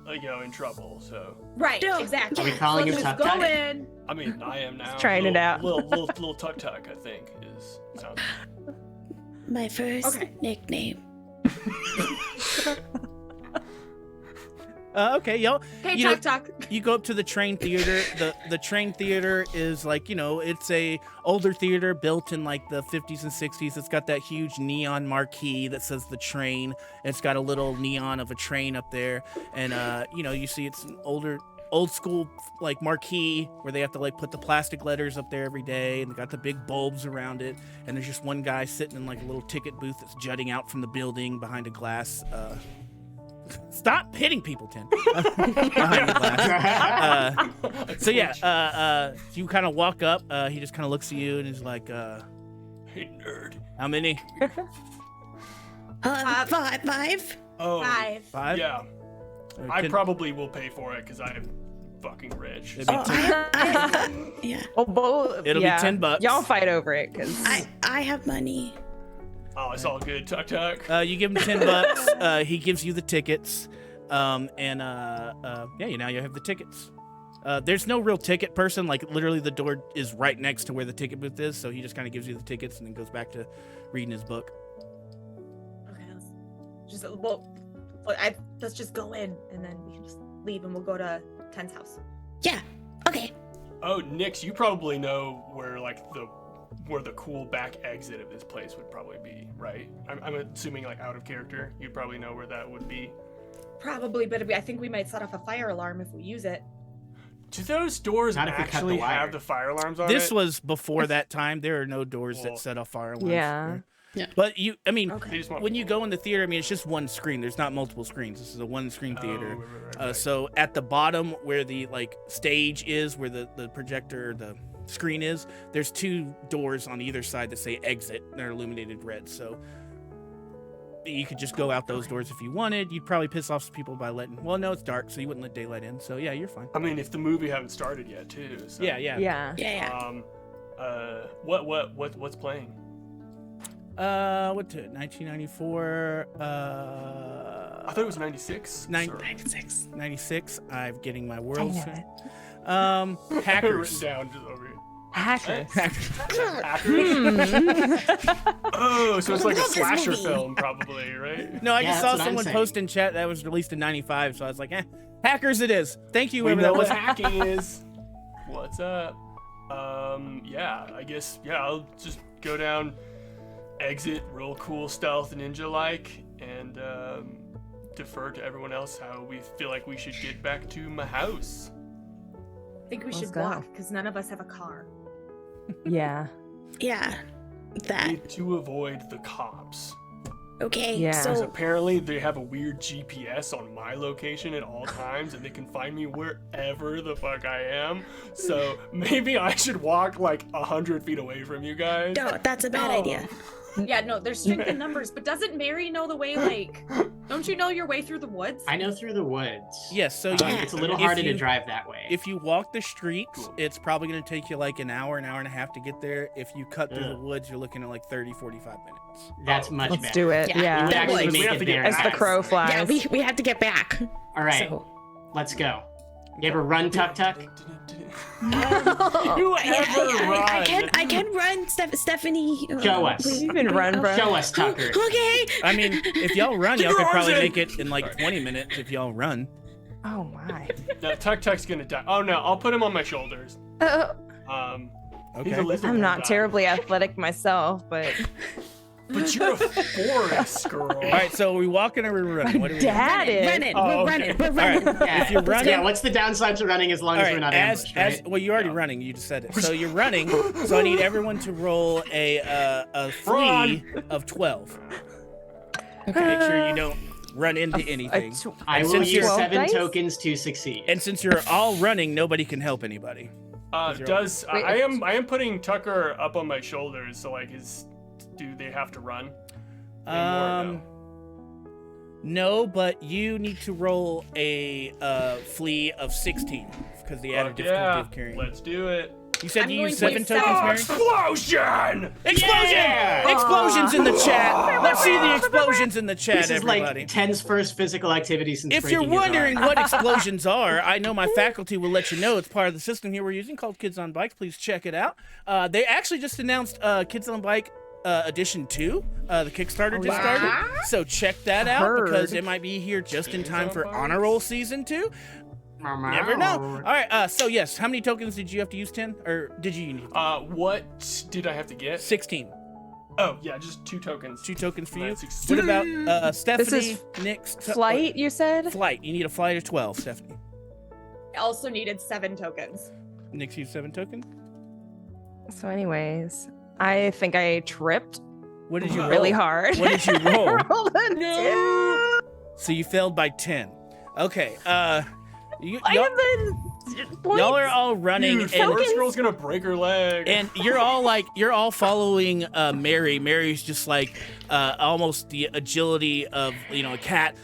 B: in trouble, so...
F: Right.
H: No.
F: Exactly.
C: Are we calling
F: Let's
C: him
F: just
C: Tuck
F: go
C: Tuck?
F: in.
B: I mean, I am now.
D: trying it out.
B: Little Tuck, I think, sounds...
H: My first
F: Okay.
H: nickname.
A: Okay, y'all.
F: Hey,
A: You know-
F: talk.
A: You go up to the train theater. The train theater is like, you know, it's a older theater built in like the 50s and 60s. It's got that huge neon marquee that says the train. It's got a little neon of a train up there. And, you know, you see it's an old school like marquee where they have to like put the plastic letters up there every day. And they got the big bulbs around it. And there's just one guy sitting in like a little ticket booth that's jutting out from the building behind a glass, Stop hitting people, Tim. Behind the glass. So yeah, you kind of walk up. He just kind of looks at you and is like,
B: Hey, nerd.
A: "How many?
H: 5.
B: Oh,
F: 5.
A: 5?
B: yeah.
A: Or
B: I
A: can-
B: probably will pay for it, because I'm fucking rich.
A: It'll be ten-
H: Yeah.
D: Oh, both.
A: It'll be $10.
D: Y'all fight over it, cause
H: I have money.
B: Oh, it's all good, Tuck.
A: You give him $10. He gives you the tickets, yeah, now you have the tickets. There's no real ticket person. Like literally, the door is right next to where the ticket booth is. So he just kind of gives you the tickets and then goes back to reading his book.
F: Okay. Let's just go in, and then we can just leave, and we'll go to Ten's house.
H: Yeah. Okay.
B: Oh, Nix, you probably know where the cool back exit of this place would probably be, right? I'm assuming like out of character. You'd probably know where that would be.
F: Probably, but I think we might set off a fire alarm if we use it.
B: Do those doors
C: Not if we cut the
B: actually
C: wire.
B: have the fire alarms on
A: This
B: it?
A: was before that time. There are no doors
B: Well,
A: that set off fire alarms.
D: Yeah.
A: But
B: They just want
A: when you go in the theater, it's just one screen. There's not multiple screens. This is a one-screen theater.
B: Right.
A: So at the bottom where the stage is, where the projector, the screen is, there's 2 doors on either side that say exit. They're illuminated red. So you could just go out those doors if you wanted. You'd probably piss off some people by well, no, it's dark, so you wouldn't let daylight in. So yeah, you're fine.
B: I mean, if the movie haven't started yet, too. So.
A: Yeah.
B: What's playing?
A: What's it? 1994.
B: I thought it was 96.
A: 96. 96. I'm getting my world.
D: I
A: Hackers.
B: Written down just over here.
D: Hackers.
B: Oh, so it's like a
H: Love this
B: slasher
H: movie.
B: film, probably, right?
A: No, I
C: Yeah,
A: just
C: that's
A: saw
C: what I'm
A: someone
C: saying.
A: post in chat that was released in 95, so I was like, Hackers it is. Thank you,
B: We
A: whoever
B: know
A: that
B: what
A: was.
B: hacking is. What's up? I guess, I'll just go down, exit, real cool stealth ninja-like, and defer to everyone else how we feel like we should get back to my house.
F: I think we
D: Let's
F: should
D: go.
F: walk because none of us have a car.
D: Yeah.
H: Yeah. That.
B: Need to avoid the cops.
H: Okay.
D: Yeah.
B: Because
H: So
B: apparently they have a weird GPS on my location at all times, and they can find me wherever the fuck I am. So maybe I should walk like 100 feet away from you guys.
H: no, that's a bad idea.
F: Yeah, no, there's strength in numbers, but doesn't Mary know the way? Don't you know your way through the woods?
C: I know through the woods.
A: Yes, so
C: It's a little
A: if
C: harder
A: you-
C: to drive that way.
A: If you walk the streets,
B: Cool.
A: it's probably going to take you like an hour and a half to get there. If you cut through the
C: Ugh.
A: woods, you're looking at like 30, 45 minutes.
C: That's much
D: Let's
C: better.
D: do it.
H: Yeah.
C: We
D: Yeah.
C: would actually
H: Boys.
C: make
B: We have
C: it
B: to get
C: there.
D: As the
B: back.
D: crow flies.
H: Yeah, we have to get back.
C: All right,
H: So,
C: let's go. You ever run, Tuck Tuck?
B: You ever run?
H: I can run, Stephanie.
C: Show us.
H: please.
D: You can run, bro.
C: Show us, Tucker.
H: Okay.
A: I mean, if y'all run, y'all
B: Keep
A: could
B: your
A: probably
B: arms in.
A: make it in like 20 minutes if y'all run.
D: Oh my.
B: No, Tuck Tuck's gonna die. Oh no, I'll put him on my shoulders.
A: Okay.
B: He's a lizard
D: I'm not
B: guy.
D: terribly athletic myself, but
B: But you're a forest girl.
A: All right, so are we walking or are we running? What are we doing?
D: Dad is.
H: Running.
B: Oh,
H: We're
B: okay.
H: running. We're
A: All
H: running.
A: right,
C: Yeah.
A: if you're running,
C: Yeah, what's the downside to running as long
A: all
C: as
A: right,
C: we're not
A: as
C: ambushed, right?
A: well, you're already running. You just said it. So you're running. So I need everyone to roll a flee of 12. Make sure you don't run into anything.
C: I
A: And
C: will
A: since
C: use
A: you're-
C: 7
D: dice?
C: tokens to succeed.
A: And since you're all running, nobody can help anybody.
D: Wait,
B: I am putting Tucker up on my shoulders, so like do they have to run? Anymore,
A: No, but you need to roll a flee of 16 because the added difficulty
B: yeah,
A: of carrying.
B: let's do it.
A: You said
F: I'm
A: you
F: going
A: used
F: to
A: 7
F: use
A: tokens, Mary?
B: Explosion!
A: Explosion!
C: Yeah!
A: Explosions in the chat. Let's see the explosions in the chat,
C: This is
A: everybody.
C: like Ten's first physical activity since
A: If you're
C: breaking his
A: wondering
C: arm.
A: what explosions are, I know my faculty will let you know. It's part of the system here we're using called Kids on Bike. Please check it out. They actually just announced Kids on Bike Edition 2. The Kickstarter just started. So check that out because it might be here just in time for Honor Roll Season 2. Never know. All right, so yes, how many tokens did you have to use, 10? Or did you need
B: What did I have to get?
A: 16?
B: Oh, yeah, just 2 tokens.
A: 2 tokens for you.
B: That's
A: What about Stephanie,
D: This is
A: Nick?
D: Flight, you said?
A: Flight. You need a flight of 12, Stephanie.
F: I also needed 7 tokens.
A: Nick's used 7 tokens.
D: So, anyways, I think I tripped
A: What did you roll?
D: really hard.
A: What did you roll?
D: Rolled a two.
A: So you failed by 10. Okay, y'all
D: Points?
A: are all running,
B: Dude,
A: and,
B: first girl's gonna break her leg.
A: and you're all following Mary. Mary's just like almost the agility of a cat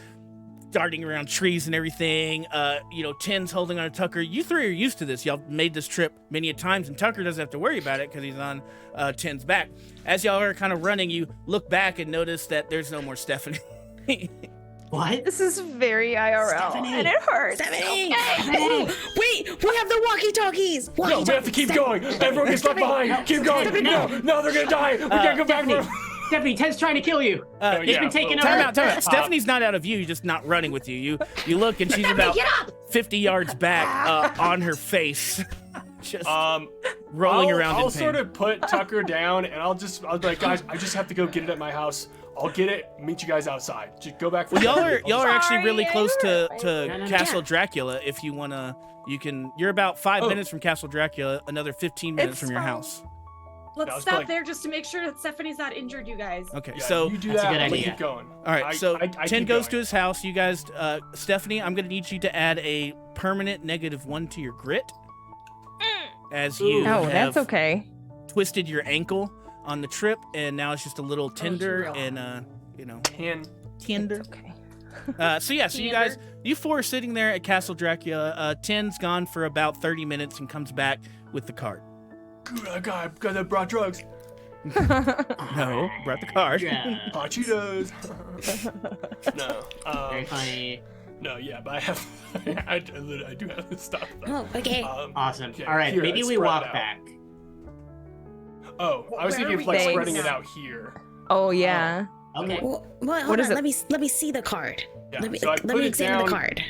A: darting around trees and everything. Ten's holding on to Tucker. You three are used to this. Y'all made this trip many a times, and Tucker doesn't have to worry about it because he's on Ten's back. As y'all are kind of running, you look back and notice that there's no more Stephanie.
C: What?
D: This is very IRL,
C: Stephanie.
D: and it hurts.
H: Stephanie. Oh, wait, we have the walkie-talkies.
B: No, we have to keep going. Everyone gets left behind. Keep going. No, they're gonna die. We can't go back.
C: Stephanie, Ten's trying to kill you. He's
B: yeah,
C: been taken
B: well,
C: over.
A: Time out. Stephanie's not out of view. You're just not running with you. You look, and she's about 50 yards back on her face. Just rolling around in
B: I'll
A: pain.
B: sort of put Tucker down, and I'll be like, guys, I just have to go get it at my house. I'll get it. Meet you guys outside. Just go back.
A: Well, y'all are actually
D: Sorry,
A: really
D: I
A: close to
C: no.
A: Castle Dracula. If you wanna, you can. You're about 5 minutes from Castle Dracula. Another 15 minutes
D: It's
A: from your
D: fine.
A: house.
F: Let's
B: was
F: stop
B: like-
F: there just to make sure that Stephanie's not injured, you guys.
A: Okay,
B: Yeah,
A: so
B: you do
C: That's a
B: that.
C: good
B: I'm gonna
C: idea.
B: keep going.
A: all right, so
B: I
A: 10
B: keep
A: goes
B: going.
A: to his house. You guys, Stephanie, I'm gonna need you to add a permanent -1 to your grit, as you
D: Oh,
A: have
D: that's okay.
A: twisted your ankle on the trip, and now it's just a little tender
F: real.
A: and
B: Ten.
A: tender.
D: It's okay.
A: So yeah, so you guys, you four are sitting there at Castle Dracula. 10's gone for about 30 minutes and comes back with the card.
B: Good, I got brought drugs.
A: No, brought the card.
C: Yeah.
B: Hot Cheetos. No.
C: Very funny.
B: No, yeah, but I have, I do have this stuff.
H: Oh, okay.
C: Awesome.
B: Okay,
C: All right,
B: here,
C: maybe
B: I
C: we
B: spread
C: walk
B: it out.
C: back.
B: Oh, I was
F: Where
B: thinking
F: are
B: of like
D: we
B: spreading it
F: going?
B: out here.
D: Oh yeah.
C: Okay.
H: Well, hold
D: What
H: on.
D: is it?
H: Let me see the card.
B: Yeah,
H: Let me
B: so I
H: let
B: put
H: me
B: it
H: examine
B: down.
H: the card.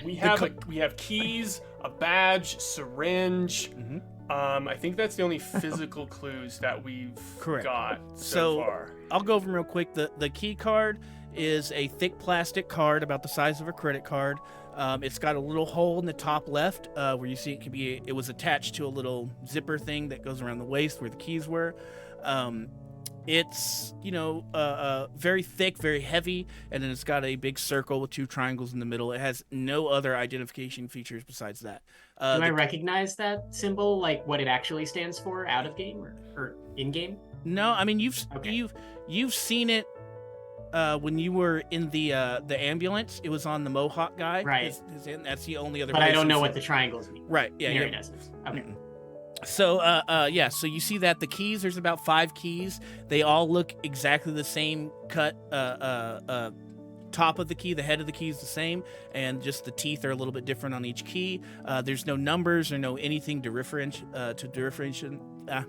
B: We have keys, a badge, syringe.
A: Mhm.
B: I think that's the only physical clues that we've
A: Correct.
B: got
A: So-
B: so far.
A: I'll go over them real quick. The key card is a thick plastic card about the size of a credit card. It's got a little hole in the top left where you see it was attached to a little zipper thing that goes around the waist where the keys were. It's very thick, very heavy, and then it's got a big circle with 2 triangles in the middle. It has no other identification features besides that.
C: Do I
A: The-
C: recognize that symbol, like what it actually stands for, out of game or in game?
A: No, I mean you've
C: Okay.
A: you've seen it when you were in the ambulance. It was on the Mohawk guy.
C: Right.
A: That's the only other.
C: But I
A: place
C: don't know
A: you've
C: what
A: seen
C: the triangles mean.
A: it. Right. Yeah.
C: Mary
A: Yeah.
C: doesn't. Okay.
A: So yeah. So you see that the keys. There's about 5 keys. They all look exactly the same cut. Top of the key, the head of the key is the same, and just the teeth are a little bit different on each key. There's no numbers or no anything to differentiate.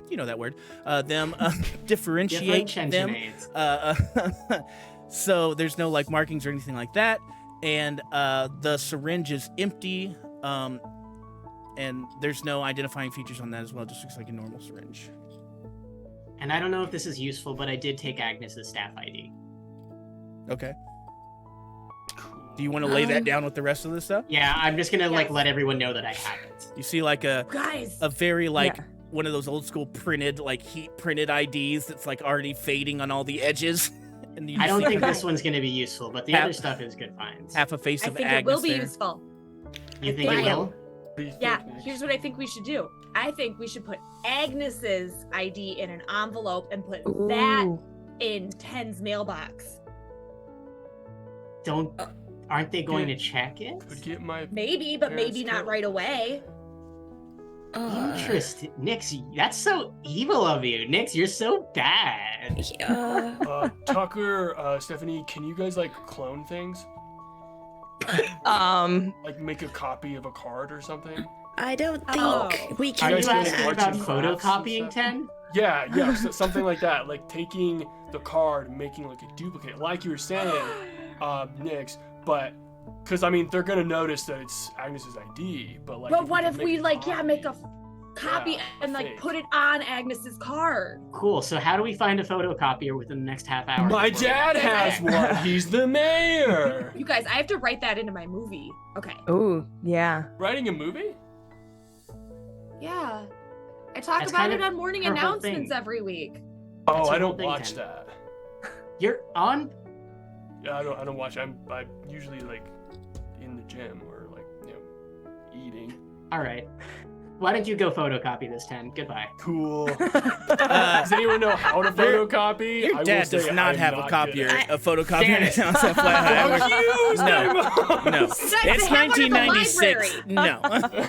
A: You know that word. Differentiate them.
C: Differentiates.
A: So there's no like markings or anything like that, and the syringe is empty, and there's no identifying features on that as well. It just looks like a normal syringe.
C: And I don't know if this is useful, but I did take Agnes's staff ID.
A: Okay. Do you want to lay that down with the rest of the stuff?
C: Yeah, I'm just gonna like
F: Yes.
C: let everyone know that I have it.
A: You see like a
F: Guys,
A: very like
D: Yeah.
A: one of those old school printed like heat printed IDs that's like already fading on all the edges. And you
C: I don't
A: see
C: think
A: kind
C: this one's gonna be useful, but the
A: Half-
C: other stuff is good finds.
A: of half a face
F: I
A: of
F: think
A: Agnes
F: it will be
A: there.
F: useful.
C: You think it
F: Yeah.
C: will?
B: What do you
F: Yeah,
B: think, Nick?
F: here's what I think we should do. I think we should put Agnes's ID in an envelope and put that
D: Ooh.
F: in 10's mailbox.
C: Aren't they going to check it?
B: Could get my.
F: Maybe, but
B: Parents
F: maybe not
B: killed.
F: right away.
C: Interesting. Nix, that's so evil of you. Nix, you're so bad.
B: Tucker, Stephanie, can you guys like clone things? Like make a copy of a card or something?
H: I don't think
F: Oh.
H: we
C: Are
H: can
C: you
B: guys
H: do
B: doing
C: asking
B: arts
H: that.
C: about
B: and crafts and
C: photocopying
B: stuff?
C: 10?
B: Yeah, something like that. Like taking the card and making like a duplicate, like you were saying, Nix. But, because I mean, they're gonna notice that it's Agnes's ID. But like.
F: But what
B: can
F: if
B: make
F: we
B: a
F: like make a
B: copy-
F: copy
B: Yeah,
F: and like
B: fake.
F: put it on Agnes's card?
C: Cool. So how do we find a photocopier within the next half hour?
B: My
C: before we-
B: dad has one. He's the mayor.
F: You guys, I have to write that into my movie. Okay.
D: Ooh, yeah.
B: Writing a movie?
F: Yeah. I talk
C: That's
F: about
C: kind
F: it
C: of
F: on morning
C: her whole
F: announcements
C: thing.
F: every week.
B: Oh,
C: That's
B: I
C: her whole
B: don't
C: thing,
B: watch
C: Ken.
B: that.
C: You're on.
B: Yeah, I don't watch. I'm usually like in the gym or like eating.
C: All right. Why don't you go photocopy this 10? Goodbye.
B: Cool. Does anyone know how to photocopy? I
A: Your
B: will
A: dad does
B: say
A: not
B: I'm
A: have a
B: not
A: copier,
B: good at
A: a photocopier.
C: Damn
A: It
C: it.
A: sounds so flat.
B: Fuck you,
A: No,
F: Guys,
A: it's
F: they have one in the
A: 1996.
F: library.
A: No.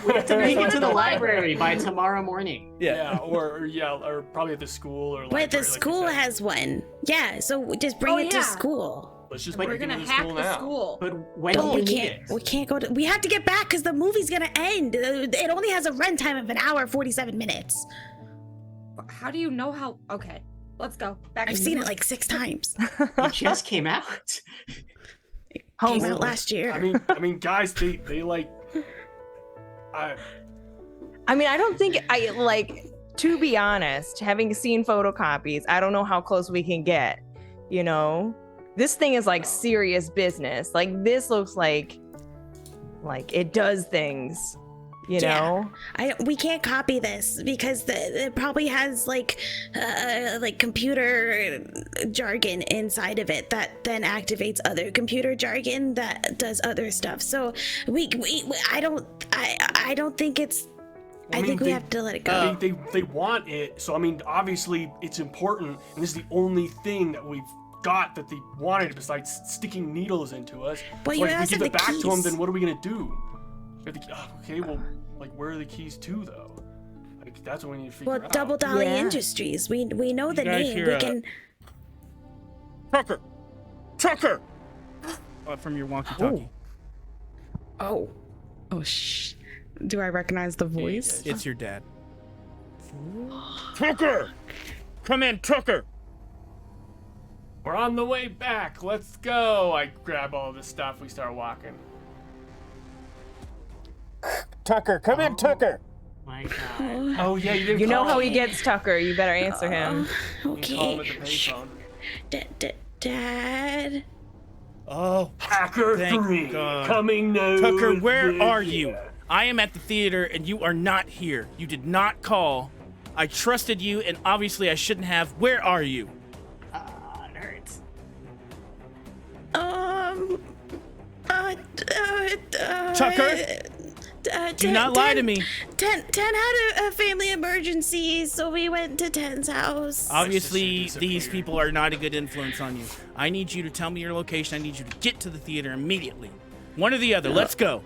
C: We have to make
F: one
C: it to
F: in
C: the
F: the
C: library by tomorrow morning.
B: Yeah, or probably at the school or
H: But
B: library,
H: the
B: like you
H: school
B: said.
H: has one. Yeah, so we just bring
F: Oh,
H: it
F: yeah.
H: to school.
B: Let's just
C: But
B: break
F: We're gonna
B: into the
F: hack
B: school
F: the
B: now.
F: school.
C: But when
H: No,
C: do
H: we
C: you need
H: can't.
C: it?
H: We can't go to. We have to get back because the movie's gonna end. It only has a runtime of an hour 47 minutes.
F: How do you know how? Okay, let's go. Back
H: I've
F: to
H: seen
F: you.
H: it like 6 times.
C: It just came out.
H: Came out last year.
B: I mean, guys, they like.
D: I mean, I don't think I like, to be honest, having seen photocopies, I don't know how close we can get, you know? This thing is like serious business. Like this looks like it does things. You know?
H: We can't copy this because it probably has like computer jargon inside of it that then activates other computer jargon that does other stuff. So I don't think it's. I think we have to let it go.
B: They want it, so I mean, obviously it's important, and this is the only thing that we've got that they wanted besides sticking needles into us.
H: Well,
B: so
H: you
B: if we
H: asked
B: give
H: for
B: it
H: the
B: back to them,
H: keys.
B: then what are we gonna do? Okay, well, like where are the keys to though? Like that's what we need to figure
H: Well,
B: out.
H: Double Dolly
D: Yeah.
H: Industries. We know the
A: guys
H: name.
A: hear
H: We
A: a-
H: can.
A: Tucker! From your walkie-talkie.
G: Oh, shh. Do I recognize the voice?
A: It's your dad. Tucker! Come in, Tucker!
B: We're on the way back. Let's go. I grab all this stuff. We start walking.
A: Tucker, come in, Tucker!
C: My God.
B: Oh yeah, you didn't.
D: You know
B: call
D: how
B: him.
D: he gets Tucker. You better answer him.
B: You can call him
H: Okay.
B: at the payphone.
H: Dad.
A: Oh,
B: Hacker
A: Thank
B: 3
A: God.
B: coming no.
A: Tucker, where are you? I am at the theater and you are not here. You did not call. I trusted you and obviously I shouldn't have. Where are you?
C: It hurts.
A: Tucker? Do not lie to me.
H: Ten had a family emergency, so we went to Ten's house.
A: Obviously,
B: sister
A: these
B: disappeared.
A: people are not a good influence on you. I need you to tell me your location. I need you to get to the theater immediately. One or the other. Let's go.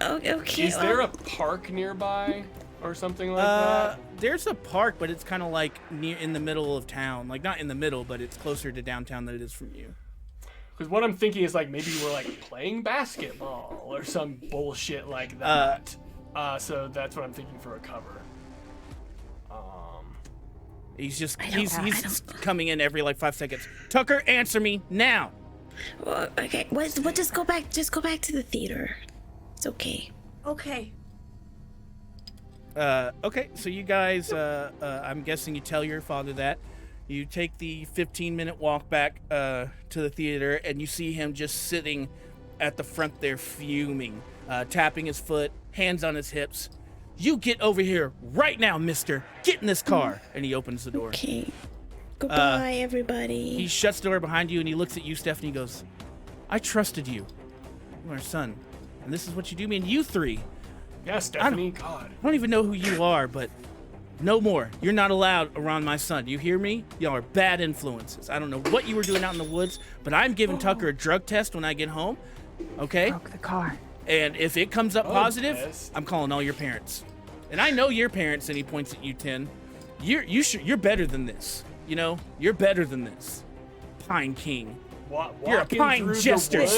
H: Okay.
B: Is there a park nearby or something like that?
A: There's a park, but it's kind of like near in the middle of town. Like not in the middle, but it's closer to downtown than it is from you.
B: Because what I'm thinking is like maybe we're like playing basketball or some bullshit like that. So that's what I'm thinking for a cover.
A: He's
H: I
A: coming in every like 5 seconds. Tucker, answer me now.
H: Well, okay. We'll just go back. Just go back to the theater. It's okay.
F: Okay.
A: Okay, so you guys, I'm guessing you tell your father that. You take the 15-minute walk back to the theater, and you see him just sitting at the front there fuming, tapping his foot, hands on his hips. You get over here right now, mister. Get in this car. And he opens the door.
H: Okay. Goodbye, everybody.
A: He shuts the door behind you, and he looks at you, Stephanie, and goes, I trusted you. You're our son. And this is what you do me, and you three.
B: Yeah, Stephanie, God.
A: I don't even know who you are, but no more. You're not allowed around my son. You hear me? Y'all are bad influences. I don't know what you were doing out in the woods, but I'm giving Tucker a drug test when I get home. Okay?
D: Broke the car.
A: And if it comes up positive,
B: test.
A: I'm calling all your parents. And I know your parents, and he points at you, 10. You're better than this. You know? You're better than this. Pine King. You're a
B: Walking
A: pine
B: through the
A: jester,
B: woods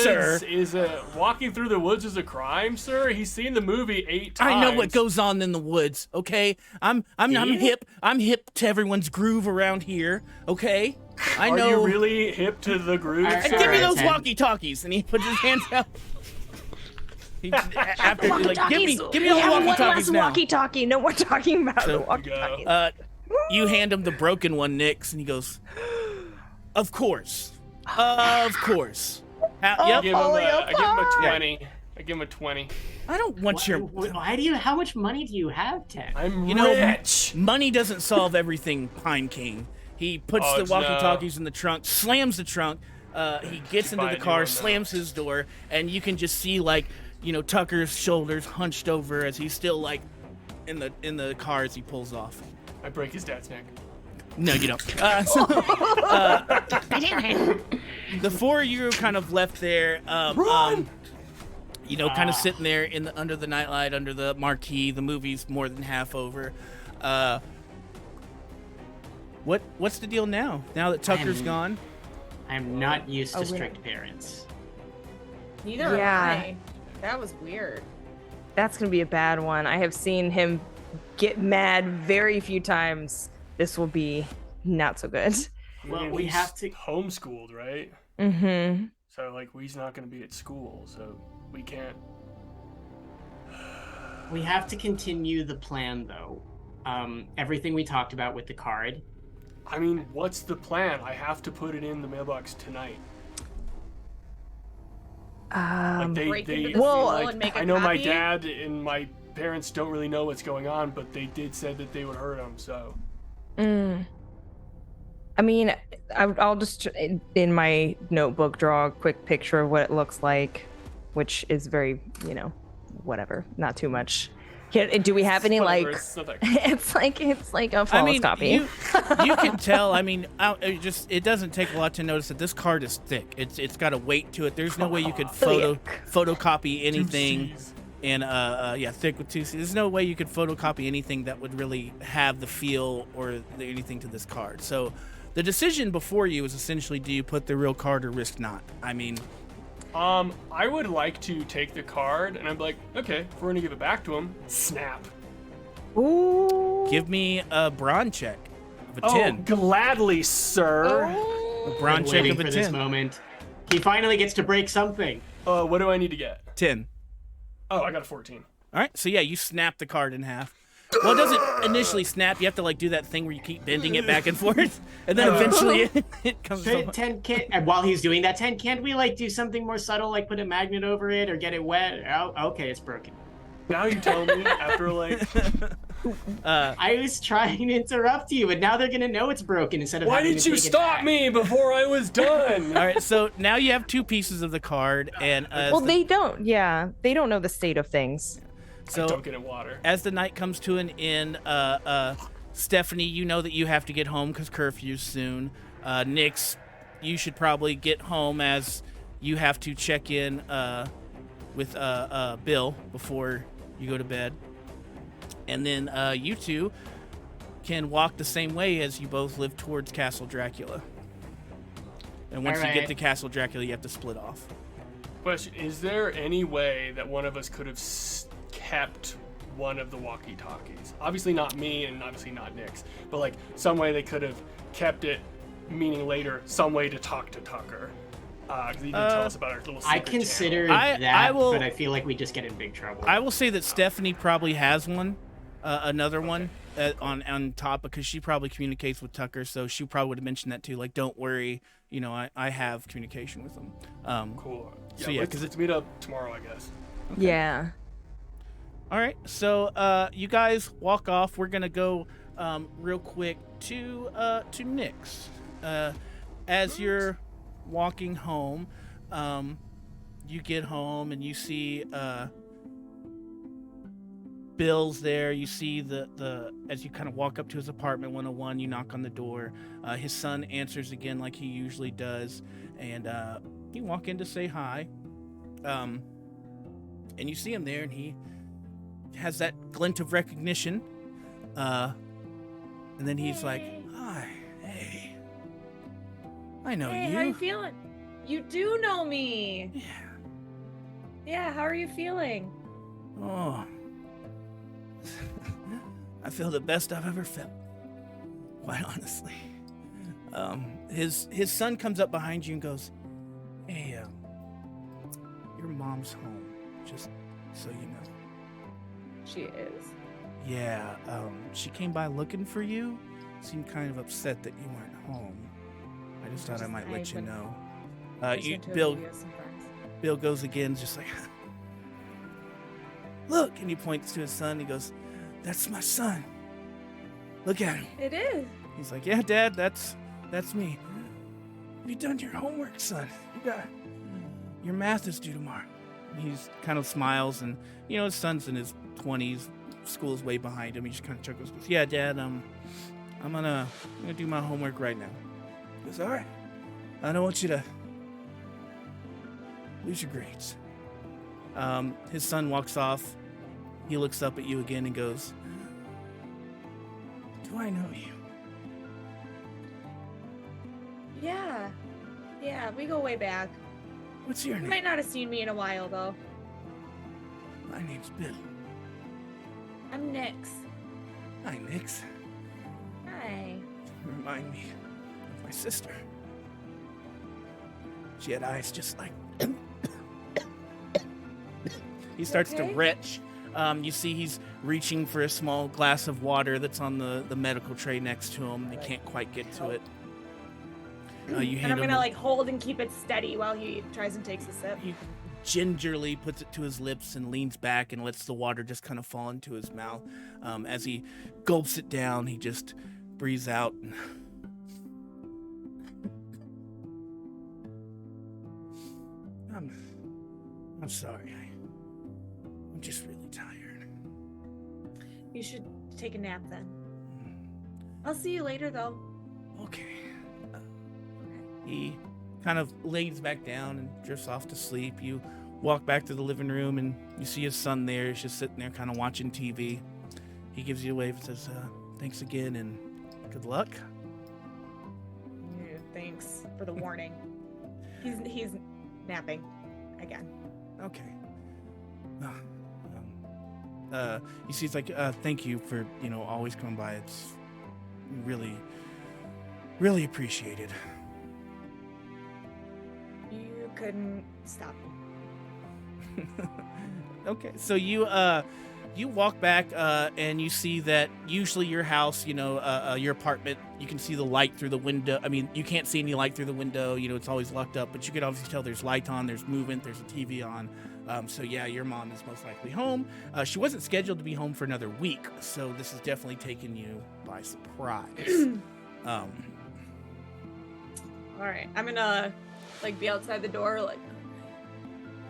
A: sir.
B: Walking through the woods is a crime, sir. He's seen the movie 8 times.
A: I know what goes on in the woods, okay? I'm hip. I'm hip to everyone's groove around here, okay? I
B: Are
A: know.
B: you really hip to the groove,
C: Alright,
A: And
B: sir?
A: give me
C: Alright,
A: those
C: 10.
A: walkie-talkies, and he puts his hands out. After like, give me
D: We
A: all the
D: have one
A: walkie-talkies
D: last
A: now.
D: walkie-talkie. No more talking about
A: So-
D: the walkie-talkies.
A: You hand him the broken one, Nix, and he goes, "Of course, of course." Yep.
B: I give him a
D: Pie.
B: 20. I give him a 20.
A: I don't want your
C: Why do you? How much money do you have, Ted?
B: I'm
A: You know,
B: rich.
A: money doesn't solve everything, Pine King. He puts
B: Oh,
A: the
B: no.
A: walkie-talkies in the trunk, slams the trunk. He gets into
B: Buy
A: the
B: a new
A: car,
B: one now.
A: slams his door, and you can just see like, Tucker's shoulders hunched over as he's still like in the car as he pulls off.
B: I break his dad's neck.
A: No, you don't. The four of you are kind of left there, kind of sitting there under the nightlight, under the marquee. The movie's more than half over. What's the deal now? Now that Tucker's gone,
C: I'm not used to
D: we-
C: strict parents.
F: Neither
D: Yeah.
F: am I. That was weird.
D: That's going to be a bad one. I have seen him get mad very few times. This will be not so good.
C: Well,
B: I mean,
C: we
B: he's
C: have to.
B: homeschooled, right?
D: Mm-hmm.
B: So like he's not going to be at school, so we can't.
C: We have to continue the plan, though. Everything we talked about with the card.
B: I mean, what's the plan? I have to put it in the mailbox tonight. Like
F: Break into the
D: Well,
F: school and make a
B: I know my
F: copy?
B: dad and my parents don't really know what's going on, but they did say that they would hurt him, so.
D: I mean, I'll just, in my notebook, draw a quick picture of what it looks like, which is very, whatever, not too much. Do we have any,
B: Whatever,
D: like,
B: it's not that-
D: it's like a flawless copy.
A: You can tell. I mean, it doesn't take a lot to notice that this card is thick. It's got a weight to it. There's no way you could photocopy anything. And thick with 2 C's. There's no way you could photocopy anything that would really have the feel or anything to this card. So the decision before you is essentially, do you put the real card or risk not? I mean,
B: I would like to take the card, and I'm like, okay, if we're gonna give it back to him, snap.
D: Ooh.
A: give me a brawn check of a 10.
B: Oh, gladly, sir.
A: A brawn
C: I'm
A: check
C: waiting
A: of a
C: for
A: 10.
C: this moment. He finally gets to break something.
B: What do I need to get?
A: 10.
B: Oh, I got a 14.
A: All right, so yeah, you snap the card in half. Well, it doesn't initially snap. You have to do that thing where you keep bending it back and forth, and then eventually it comes.
C: 10 can't, and while he's doing that, 10, can't we do something more subtle, like put a magnet over it or get it wet? Oh, okay, it's broken.
B: Now you tell me after
C: I was trying to interrupt you, but now they're gonna know it's broken instead of.
B: Why
C: having
B: didn't
C: to
B: you
C: take it
B: stop
C: back.
B: me before I was done?
A: All right, so now you have 2 pieces of the card, and
D: they don't. Yeah, they don't know the state of things.
A: so
B: Don't get in water.
A: as the night comes to an end, Stephanie, you know that you have to get home because curfew's soon. Nix, you should probably get home as you have to check in with Bill before you go to bed. And then you two can walk the same way as you both live towards Castle Dracula. And once you get
C: Alright.
A: to Castle Dracula, you have to split off.
B: Question: is there any way that one of us could have kept one of the walkie-talkies? Obviously not me, and obviously not Nix, but some way they could have kept it. Meaning later, some way to talk to Tucker. Because he did tell us about our little secret
C: I consider
A: I
C: that,
A: will-
C: but I feel like we just get in big trouble.
A: I will say that Stephanie probably has one, another one on top, because she probably communicates with Tucker, so she probably would have mentioned that too. Don't worry, I have communication with him.
B: Cool.
A: So yeah,
B: let's meet up tomorrow, I guess.
D: Yeah.
A: All right, so you guys walk off. We're gonna go real quick to Nix. As you're walking home, you get home and you see Bill's there. You see the as you kind of walk up to his apartment 101, you knock on the door. His son answers again like he usually does, and you walk in to say hi. And you see him there, and he has that glint of recognition. And then he's like, "Hi, hey, I know
F: Hey,
A: you."
F: how you feeling? You do know me.
A: Yeah.
F: Yeah, how are you feeling?
A: Oh, I feel the best I've ever felt. Quite honestly. His son comes up behind you and goes, "Hey, your mom's home. Just so you know."
D: She is.
A: Yeah. She came by looking for you. Seemed kind of upset that you weren't home. I just thought I might let you know. Bill goes again, just like, "Look," and he points to his son. He goes, "That's my son. Look at him."
F: It is.
A: He's like, "Yeah, Dad, that's me. Have you done your homework, son? Your math is due tomorrow." And he's kind of smiles, and his son's in his 20s. School's way behind him. He just kind of chuckles. Goes, "Yeah, Dad. I'm gonna do my homework right now." He goes, "All right. I don't want you to lose your grades." His son walks off. He looks up at you again and goes, "Do I know you?"
F: Yeah, we go way back.
A: "What's your
F: You
A: name?"
F: might not have seen me in a while though.
A: "My name's Bill."
F: I'm Nix.
A: "Hi, Nix.
F: Hi.
A: You remind me of my sister. She had eyes just like..." He starts to
F: Okay.
A: retch. You see he's reaching for a small glass of water that's on the medical tray next to him. He can't quite get to it. You
F: And
A: hand
F: I'm
A: him
F: gonna hold and keep it steady while he tries and takes a sip.
A: you gingerly puts it to his lips and leans back and lets the water just kind of fall into his mouth. As he gulps it down, he just breathes out. I'm sorry. I'm just really tired.
F: You should take a nap then. I'll see you later, though.
A: Okay. He kind of lays back down and drifts off to sleep. You walk back to the living room and you see his son there. He's just sitting there kind of watching TV. He gives you a wave and says, thanks again and good luck.
F: Yeah, thanks for the warning. He's napping again.
A: Okay. You see, it's like, thank you for, always coming by. It's really, really appreciated.
F: You couldn't stop.
A: Okay, so you walk back and you see that usually your house, your apartment, you can see the light through the window. I mean, you can't see any light through the window. It's always locked up, but you can obviously tell there's light on, there's movement, there's a TV on. So yeah, your mom is most likely home. She wasn't scheduled to be home for another week, so this is definitely taking you by surprise.
F: All right, I'm gonna be outside the door,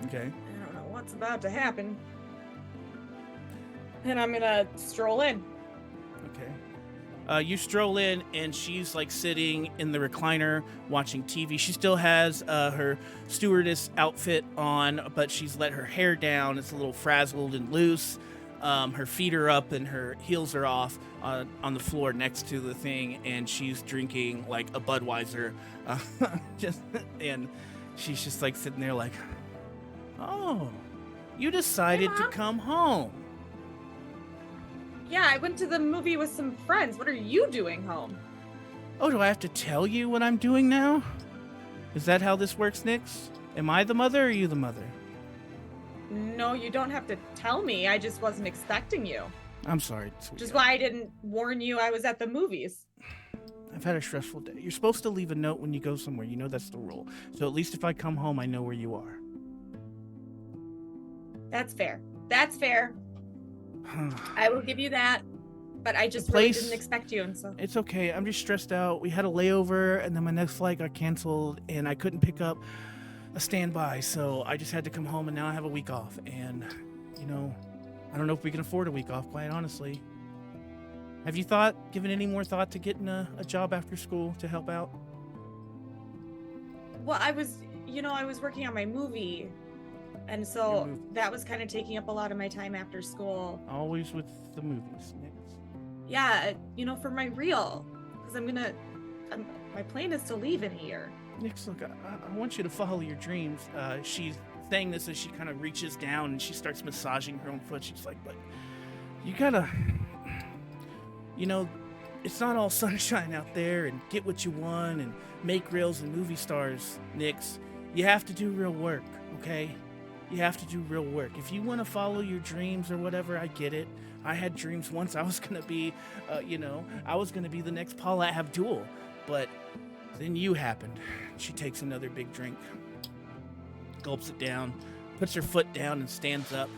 A: Okay.
F: I don't know what's about to happen. And I'm gonna stroll in.
A: Okay. You stroll in, and she's sitting in the recliner watching TV. She still has her stewardess outfit on, but she's let her hair down. It's a little frazzled and loose. Her feet are up and her heels are off on the floor next to the thing, and she's drinking a Budweiser. And she's just sitting there oh, you decided
F: Hey,
A: to
F: Mom.
A: come home.
F: Yeah, I went to the movie with some friends. What are you doing home?
A: Oh, do I have to tell you what I'm doing now? Is that how this works, Nix? Am I the mother or are you the mother?
F: No, you don't have to tell me. I just wasn't expecting you.
A: I'm sorry, sweetheart.
F: Which is why I didn't warn you I was at the movies.
A: I've had a stressful day. You're supposed to leave a note when you go somewhere. You know that's the rule. So at least if I come home, I know where you are.
F: That's fair. That's fair. I will give you that. But I just really didn't expect you, and so.
A: It's okay. I'm just stressed out. We had a layover, and then my next flight got canceled, and I couldn't pick up a standby, so I just had to come home, and now I have a week off. And, I don't know if we can afford a week off, quite honestly. Have you given any more thought to getting a job after school to help out?
F: Well, I was working on my movie, and so that was kind of taking up a lot of my time after school.
A: Always with the movies, Nix.
F: Yeah, for my reel, because my plan is to leave in a year.
A: Nix, look, I want you to follow your dreams. She's saying this as she kind of reaches down and she starts massaging her own foot. She's like, but you gotta, it's not all sunshine out there and get what you want and make reels and movie stars, Nix. You have to do real work, okay? You have to do real work. If you want to follow your dreams or whatever, I get it. I had dreams once. I was going to be, I was going to be the next Paula Abdul. But then you happened. She takes another big drink, gulps it down, puts her foot down and stands up.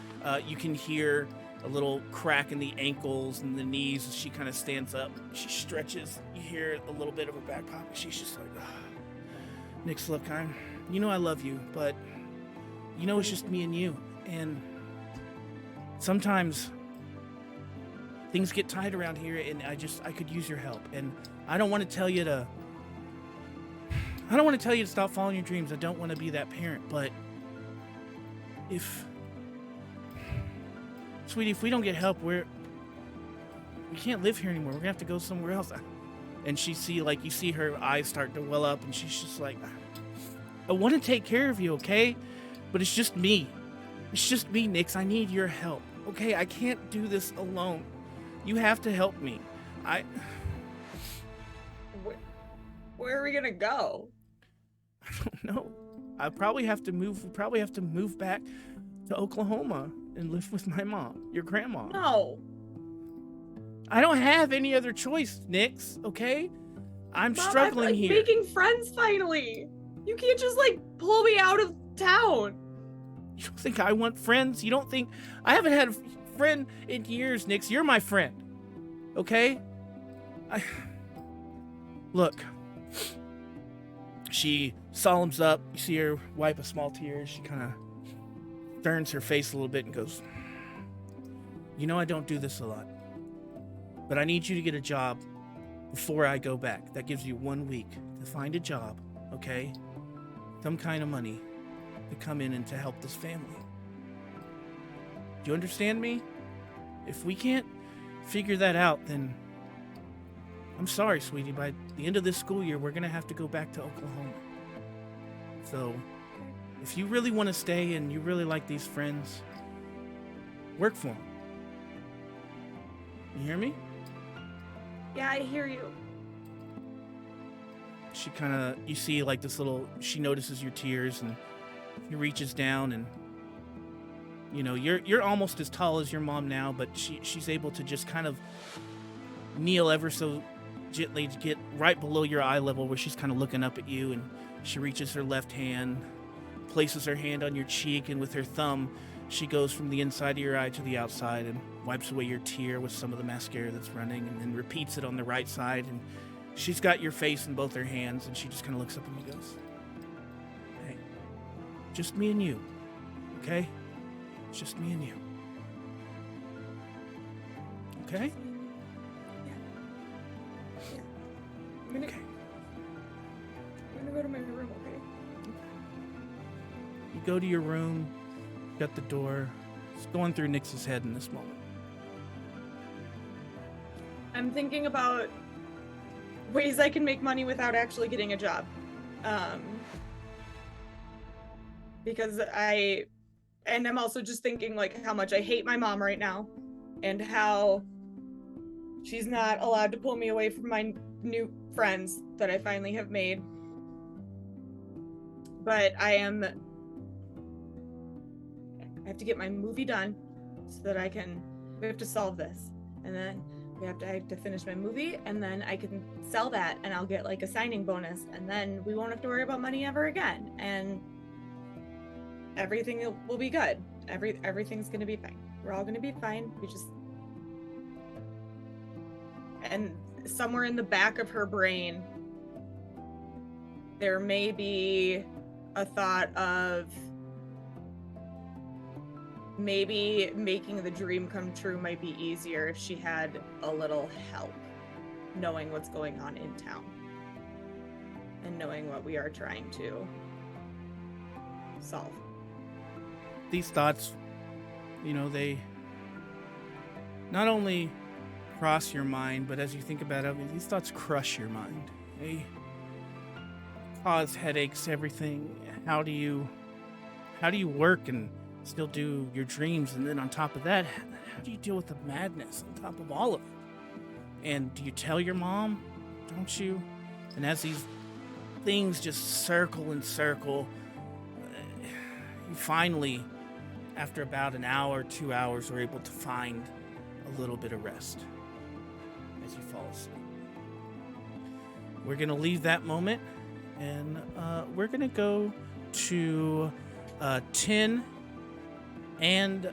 A: You can hear a little crack in the ankles and the knees as she kind of stands up. She stretches. You hear a little bit of her back pocket. She's just like, Nix, look, I love you, but it's just me and you. And sometimes things get tight around here, and I could use your help. And I don't want to tell you to stop following your dreams. I don't want to be that parent, but Sweetie, if we don't get help, we can't live here anymore. We're gonna have to go somewhere else. And you see her eyes start to well up, and she's just like, I want to take care of you, okay? But it's just me. It's just me, Nix. I need your help, okay? I can't do this alone. You have to help me.
F: Where are we gonna go?
A: I don't know. I probably have to move. We probably have to move back to Oklahoma and live with my mom, your grandma.
F: No.
A: I don't have any other choice, Nix, okay? I'm
F: Mom,
A: struggling
F: I'm
A: here.
F: making friends finally. You can't just pull me out of town.
A: You don't think I want friends? You don't think... I haven't had a friend in years, Nix. You're my friend. Okay? Look. She solemns up. You see her wipe a small tear. She kind of turns her face a little bit and goes, you know I don't do this a lot, but I need you to get a job before I go back. That gives you 1 week to find a job, okay? Some kind of money to come in and to help this family. Do you understand me? If we can't figure that out, then I'm sorry, sweetie. By the end of this school year, we're going to have to go back to Oklahoma. So, if you really want to stay and you really like these friends, work for them. You hear me?
F: Yeah, I hear you.
A: She kind of, you see like this little, she notices your tears and he reaches down and, you know, you're almost as tall as your mom now, but she's able to just kind of kneel ever so gently to get right below your eye level where she's kind of looking up at you, and she reaches her left hand, places her hand on your cheek, and with her thumb, she goes from the inside of your eye to the outside and wipes away your tear with some of the mascara that's running, and then repeats it on the right side, and she's got your face in both her hands, and she just kind of looks up at me and goes, hey, just me and you, okay? It's just me and you. Okay?
F: I'm gonna go to my room, okay?
A: You go to your room, got the door. It's going through Nix's head in this moment.
F: I'm thinking about ways I can make money without actually getting a job. Because I'm also just thinking like how much I hate my mom right now and how she's not allowed to pull me away from my new friends that I finally have made. But I have to get my movie done so that we have to solve this. And then I have to finish my movie, and then I can sell that and I'll get like a signing bonus, and then we won't have to worry about money ever again. And everything will be good. Everything's gonna be fine. We're all gonna be fine. And somewhere in the back of her brain, there may be a thought of maybe making the dream come true might be easier if she had a little help knowing what's going on in town and knowing what we are trying to solve.
A: These thoughts, you know, they not only cross your mind, but as you think about it, these thoughts crush your mind. They cause headaches, everything. How do you work and still do your dreams? And then on top of that, how do you deal with the madness on top of all of it? And do you tell your mom? Don't you? And as these things just circle and circle, you finally, after about an hour, 2 hours, are able to find a little bit of rest as you fall asleep. We're going to leave that moment, and we're going to go to Tin and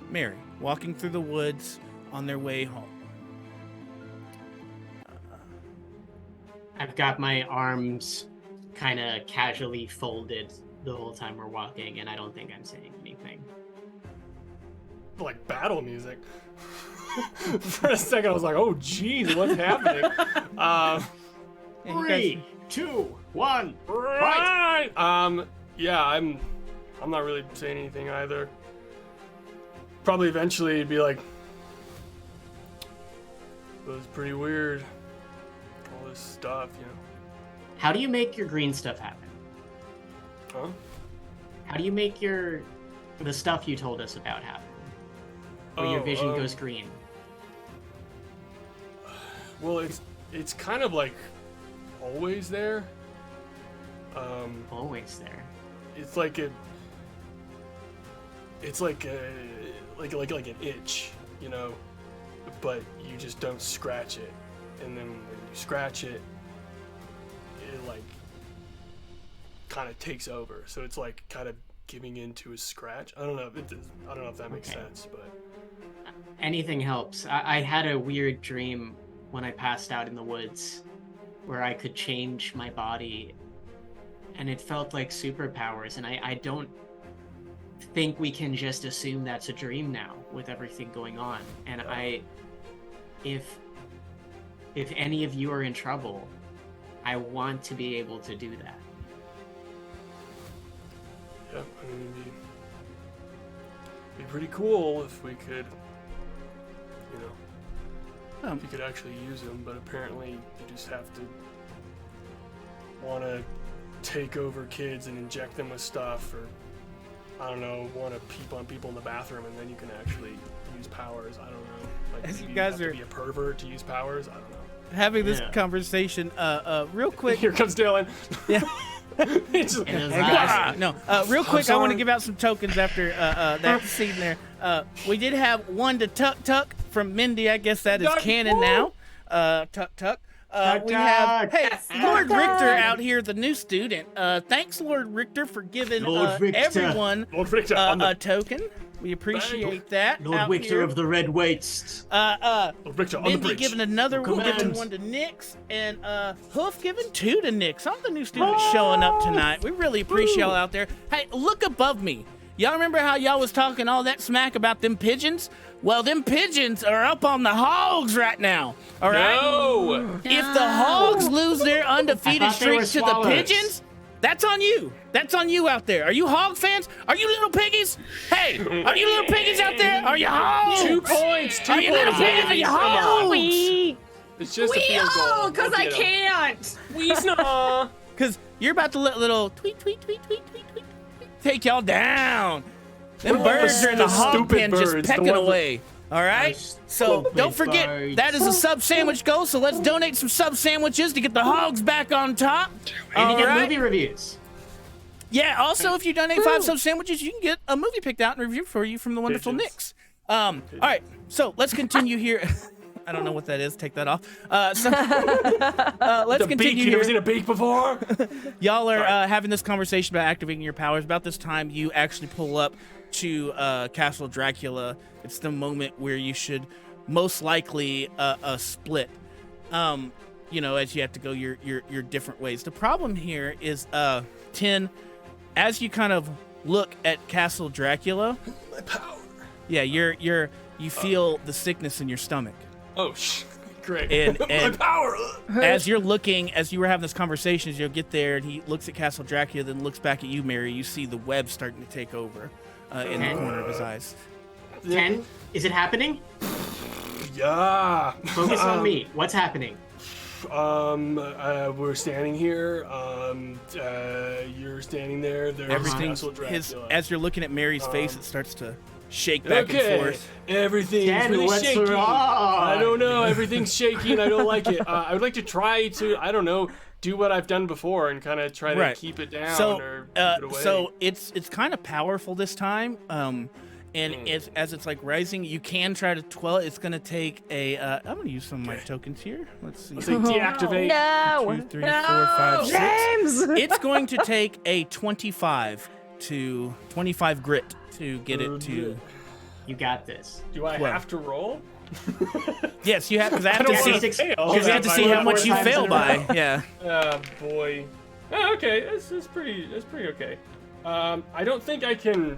A: Mary walking through the woods on their way home.
C: I've got my arms kind of casually folded the whole time we're walking, and I don't think I'm saying anything.
B: Like battle music. For a second, I was like, "Oh, geez, what's happening?"
C: 3, 2, 1,
B: right. Yeah, I'm not really saying anything either. Probably eventually it'd be like, it was pretty weird. All this stuff, you know.
C: How do you make your green stuff happen?
B: Huh?
C: How do you make the stuff you told us about happen? Where your vision goes green?
B: Well, it's kind of like always there.
C: Always there.
B: It's like an itch, you know, but you just don't scratch it, and then when you scratch it, it like kind of takes over. So it's like kind of giving in to his scratch. I don't know. I don't know if that makes sense, but
C: Anything helps. I had a weird dream when I passed out in the woods where I could change my body, and it felt like superpowers, and I don't think we can just assume that's a dream now with everything going on. And if any of you are in trouble, I want to be able to do that.
B: yeah, I mean, it'd be pretty cool if we could, if you could actually use them. But apparently, you just have to want to take over kids and inject them with stuff, or I don't know, want to peep on people in the bathroom, and then you can actually use powers. I don't know. Like,
A: As you
B: maybe
A: guys
B: have to
A: are-
B: be a pervert to use powers. I don't know.
A: Having this
C: Yeah.
A: conversation, real quick.
B: Here comes Dylan.
A: Yeah.
B: It's just-
C: And his
A: Ah,
C: eyes-
A: no, real quick, I want to
B: sorry.
A: give out some tokens after that scene there. We did have one to Tuck from Mindy. I guess that is
B: Tuck,
A: canon
B: woo!
A: now. Tuck. We have, hey, Lord Richter out here, the new student. Thanks, Lord Richter, for giving
C: Lord Richter.
A: everyone
B: Lord Victor, on
A: a
B: the
A: token. We appreciate that.
C: Lord
A: out
C: Victor
A: here.
C: of the Red Waste.
B: Lord Victor on the
A: Mindy
B: bridge.
A: giving another one,
C: Command.
A: giving one to Nix, and Hoof giving 2 to Nix. All the new students showing up tonight. We really appreciate y'all out there. Hey, look above me. Y'all remember how y'all was talking all that smack about them pigeons? Well, them pigeons are up on the hogs right now. All right.
B: No!
A: If the hogs lose their undefeated
C: I thought they were
A: streak to the
C: swallows.
A: pigeons, that's on you. That's on you out there. Are you hog fans? Are you little piggies? Hey, are you little piggies out there? Are you hogs?
B: 2 points. 2
A: Are you little
B: points.
A: piggies? Are you
B: Come on.
A: hogs?
B: It's just a field goal.
F: because
B: We'll
F: I
B: get 'em.
F: can't.
B: We snaw.
A: Because you're about to let little tweet, take y'all down. Them birds are in the hog
B: stupid
A: pen just
B: birds, the
A: pecking
B: ones that-
A: away. All right? So
C: stupid
A: don't forget,
C: birds.
A: that is a sub sandwich goal. So let's donate some sub sandwiches to get the hogs back on top.
C: And you
A: All
C: get
A: right?
C: movie reviews.
A: Yeah, also, if you donate 5 sub sandwiches, you can get a movie picked out and reviewed for you from the wonderful
B: Pigeons.
A: Nix. All right, so let's continue here. I don't know what that is. Take that off. Let's
B: The beak.
A: continue
B: You never
A: here.
B: seen a beak before?
A: Y'all are having this conversation about activating your powers. About this time, you actually pull up to Castle Dracula. It's the moment where you should most likely split. As you have to go your different ways. The problem here is 10. As you kind of look at Castle Dracula,
B: My power.
A: yeah, you feel the sickness in your stomach.
B: Oh, great.
A: And-
B: My
A: and-
B: power.
A: As you were having this conversation, as you'll get there, and he looks at Castle Dracula, then looks back at you, Mary. You see the web starting to take over in the corner of his eyes.
C: 10? Is it happening?
B: Yeah.
C: Focus on me. What's happening?
B: We're standing here. You're standing there. There's
A: Everything,
B: Castle Dracula.
A: as you're looking at Mary's face, it starts to shake back and
B: Okay,
A: forth.
B: everything's
C: Jen,
B: really
C: what's
B: shaky.
C: wrong?
B: I don't know. Everything's shaky, and I don't like it. I would like to try to, I don't know, do what I've done before and kind of try to
A: Right.
B: keep it down
A: So,
B: or keep it away.
A: so it's kind of powerful this time. And as it's like rising, you can try to twirl it. It's gonna take a. I'm gonna use some of my tokens here. Let's see.
B: Let's say deactivate.
D: No.
A: 2, 3, 4, 5, 6.
D: James.
A: It's going to take a 25 grit to get it to.
C: You got this.
B: Do I
A: Well.
B: have to roll?
A: Yes, you have because I have
B: don't
A: to
B: wanna
A: see.
B: fail.
A: Because you have to see how much you
C: Times in
A: fail
C: a
A: by.
C: row.
A: Yeah.
B: Oh boy. Oh, okay, that's pretty okay. I don't think I can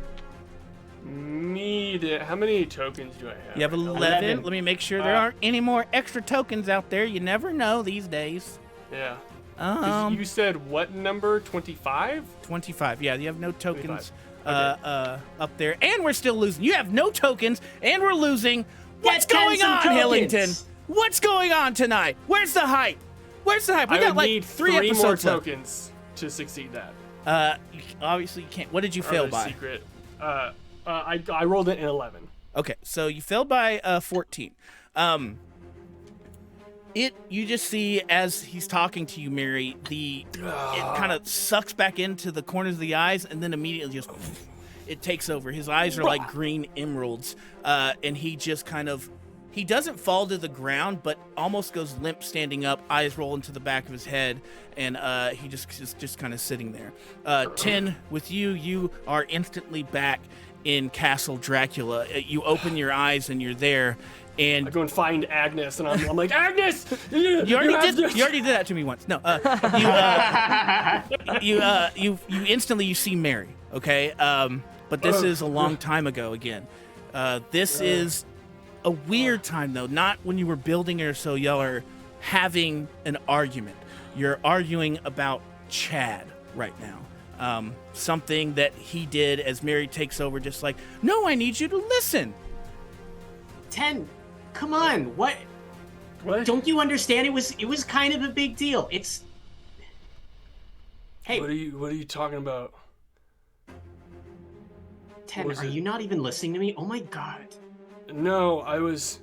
B: need it. How many tokens do I have?
A: You have
B: right now?
A: 11. Let me make sure there aren't any more extra tokens out there. You never know these days.
B: Yeah. 'Cause you said what number? 25?
A: 25. Yeah, you have no tokens
B: 25.
A: up there, and we're still losing. You have no tokens, and we're losing. What's
C: Get 10
A: going
C: some
A: on,
C: tokens.
A: Hillington? What's going on tonight? Where's the hype? Where's the hype? We
B: I
A: got
B: would
A: like
B: need
A: 3
B: more
A: episodes left.
B: tokens to succeed that.
A: Obviously you can't. What did you
B: Or
A: fail
B: the
A: by?
B: Secret. I rolled it in 11.
A: Okay, so you failed by 14. You just see as he's talking to you, Mary, it kind of sucks back into the corners of the eyes, and then immediately just it takes over. His eyes are like green emeralds, and he just kind of He doesn't fall to the ground, but almost goes limp standing up, eyes roll into the back of his head, and he just kind of sitting there. 10, with you, you are instantly back in Castle Dracula. You open your eyes and you're there, and
B: I go and find Agnes, and I'm like, Agnes!
A: you already did that to me once. No, you instantly you see Mary. Okay, but this is a long time ago again. This is a weird time though. Not when you were building her, so y'all are having an argument. You're arguing about Chad right now. Something that he did as Mary takes over, just like, no, I need you to listen.
C: 10, come on, what? Don't you understand? It was kind of a big deal. It's. Hey.
B: What are you talking about?
C: 10, are you not even listening to me? Oh my god.
B: No, I was.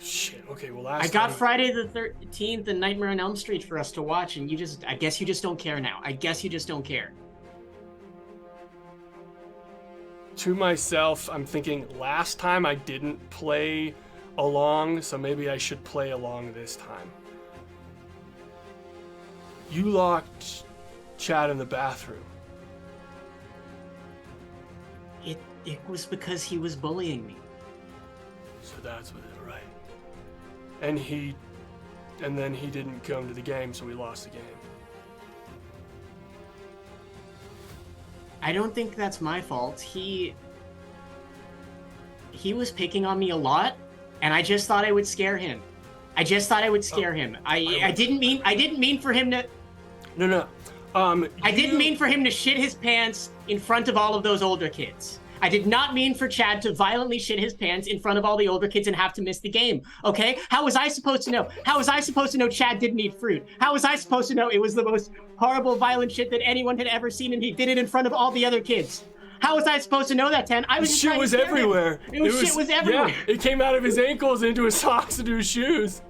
B: Shit. Okay. Well,
C: I got Friday the 13th and Nightmare on Elm Street for us to watch, and I guess you just don't care now. I guess you just don't care.
B: To myself, I'm thinking last time I didn't play along, so maybe I should play along this time. You locked Chad in the bathroom.
C: It was because he was bullying me.
B: So that's what it, right? And then he didn't come to the game, so we lost the game.
C: I don't think that's my fault. He was picking on me a lot, and I just thought I would scare him. I didn't mean for him to.
B: No.
C: I didn't mean for him to shit his pants in front of all of those older kids. I did not mean for Chad to violently shit his pants in front of all the older kids and have to miss the game, okay? How was I supposed to know? How was I supposed to know Chad didn't eat fruit? How was I supposed to know it was the most horrible, violent shit that anyone had ever seen and he did it in front of all the other kids? How was I supposed to know that, 10? I was just
B: shit was everywhere.
C: Shit was everywhere.
B: Yeah, it came out of his ankles into his socks into his shoes.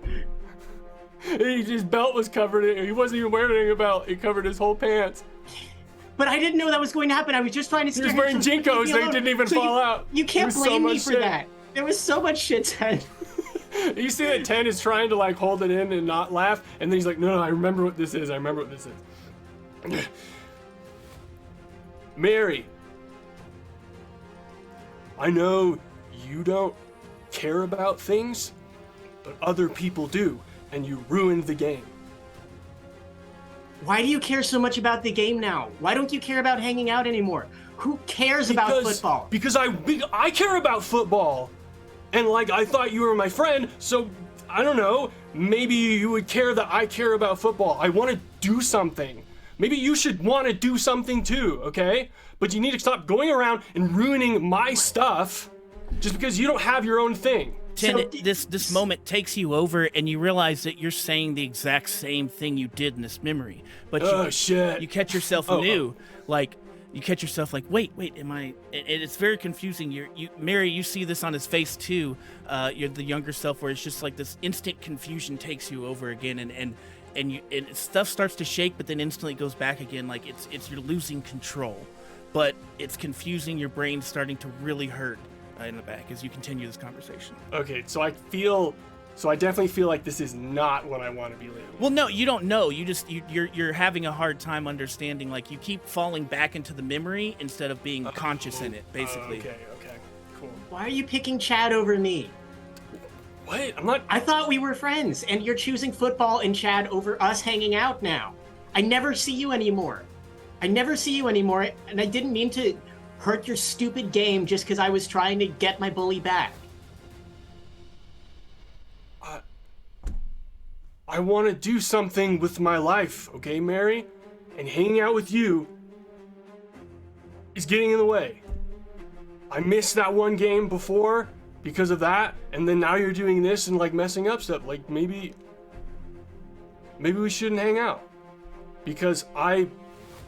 B: His belt was covered in. He wasn't even wearing a belt. It covered his whole pants.
C: But I didn't know that was going to happen. I was just trying to scare him.
B: He was wearing JNCOs, so he didn't even fall out.
C: You can't blame me for that. There was so much shit, 10.
B: You see that 10 is trying to like hold it in and not laugh, and then he's like, no, I remember what this is. Mary, I know you don't care about things, but other people do, and you ruined the game.
C: Why do you care so much about the game now? Why don't you care about hanging out anymore? Who cares about football?
B: Because I care about football. And like, I thought you were my friend, so I don't know, maybe you would care that I care about football. I want to do something. Maybe you should want to do something too, okay? But you need to stop going around and ruining my stuff just because you don't have your own thing.
A: This moment takes you over, and you realize that you're saying the exact same thing you did in this memory. But you catch yourself anew, like you catch yourself like, wait, am I? And it's very confusing. Mary, you see this on his face too. You're the younger self, where it's just like this instant confusion takes you over again, and stuff starts to shake, but then instantly goes back again. Like it's you're losing control, but it's confusing. Your brain's starting to really hurt in the back as you continue this conversation.
B: Okay, so I definitely feel like this is not what I want to be living.
A: Well, no, you don't know. You're having a hard time understanding. Like, you keep falling back into the memory instead of being conscious in it, basically.
B: Okay, cool.
C: Why are you picking Chad over me?
B: What? I'm not.
C: I thought we were friends, and you're choosing football and Chad over us hanging out now. I never see you anymore, and I didn't mean to hurt your stupid game just because I was trying to get my bully back.
B: I want to do something with my life, okay, Mary? And hanging out with you is getting in the way. I missed that one game before because of that, and then now you're doing this and like messing up stuff. Like maybe we shouldn't hang out because I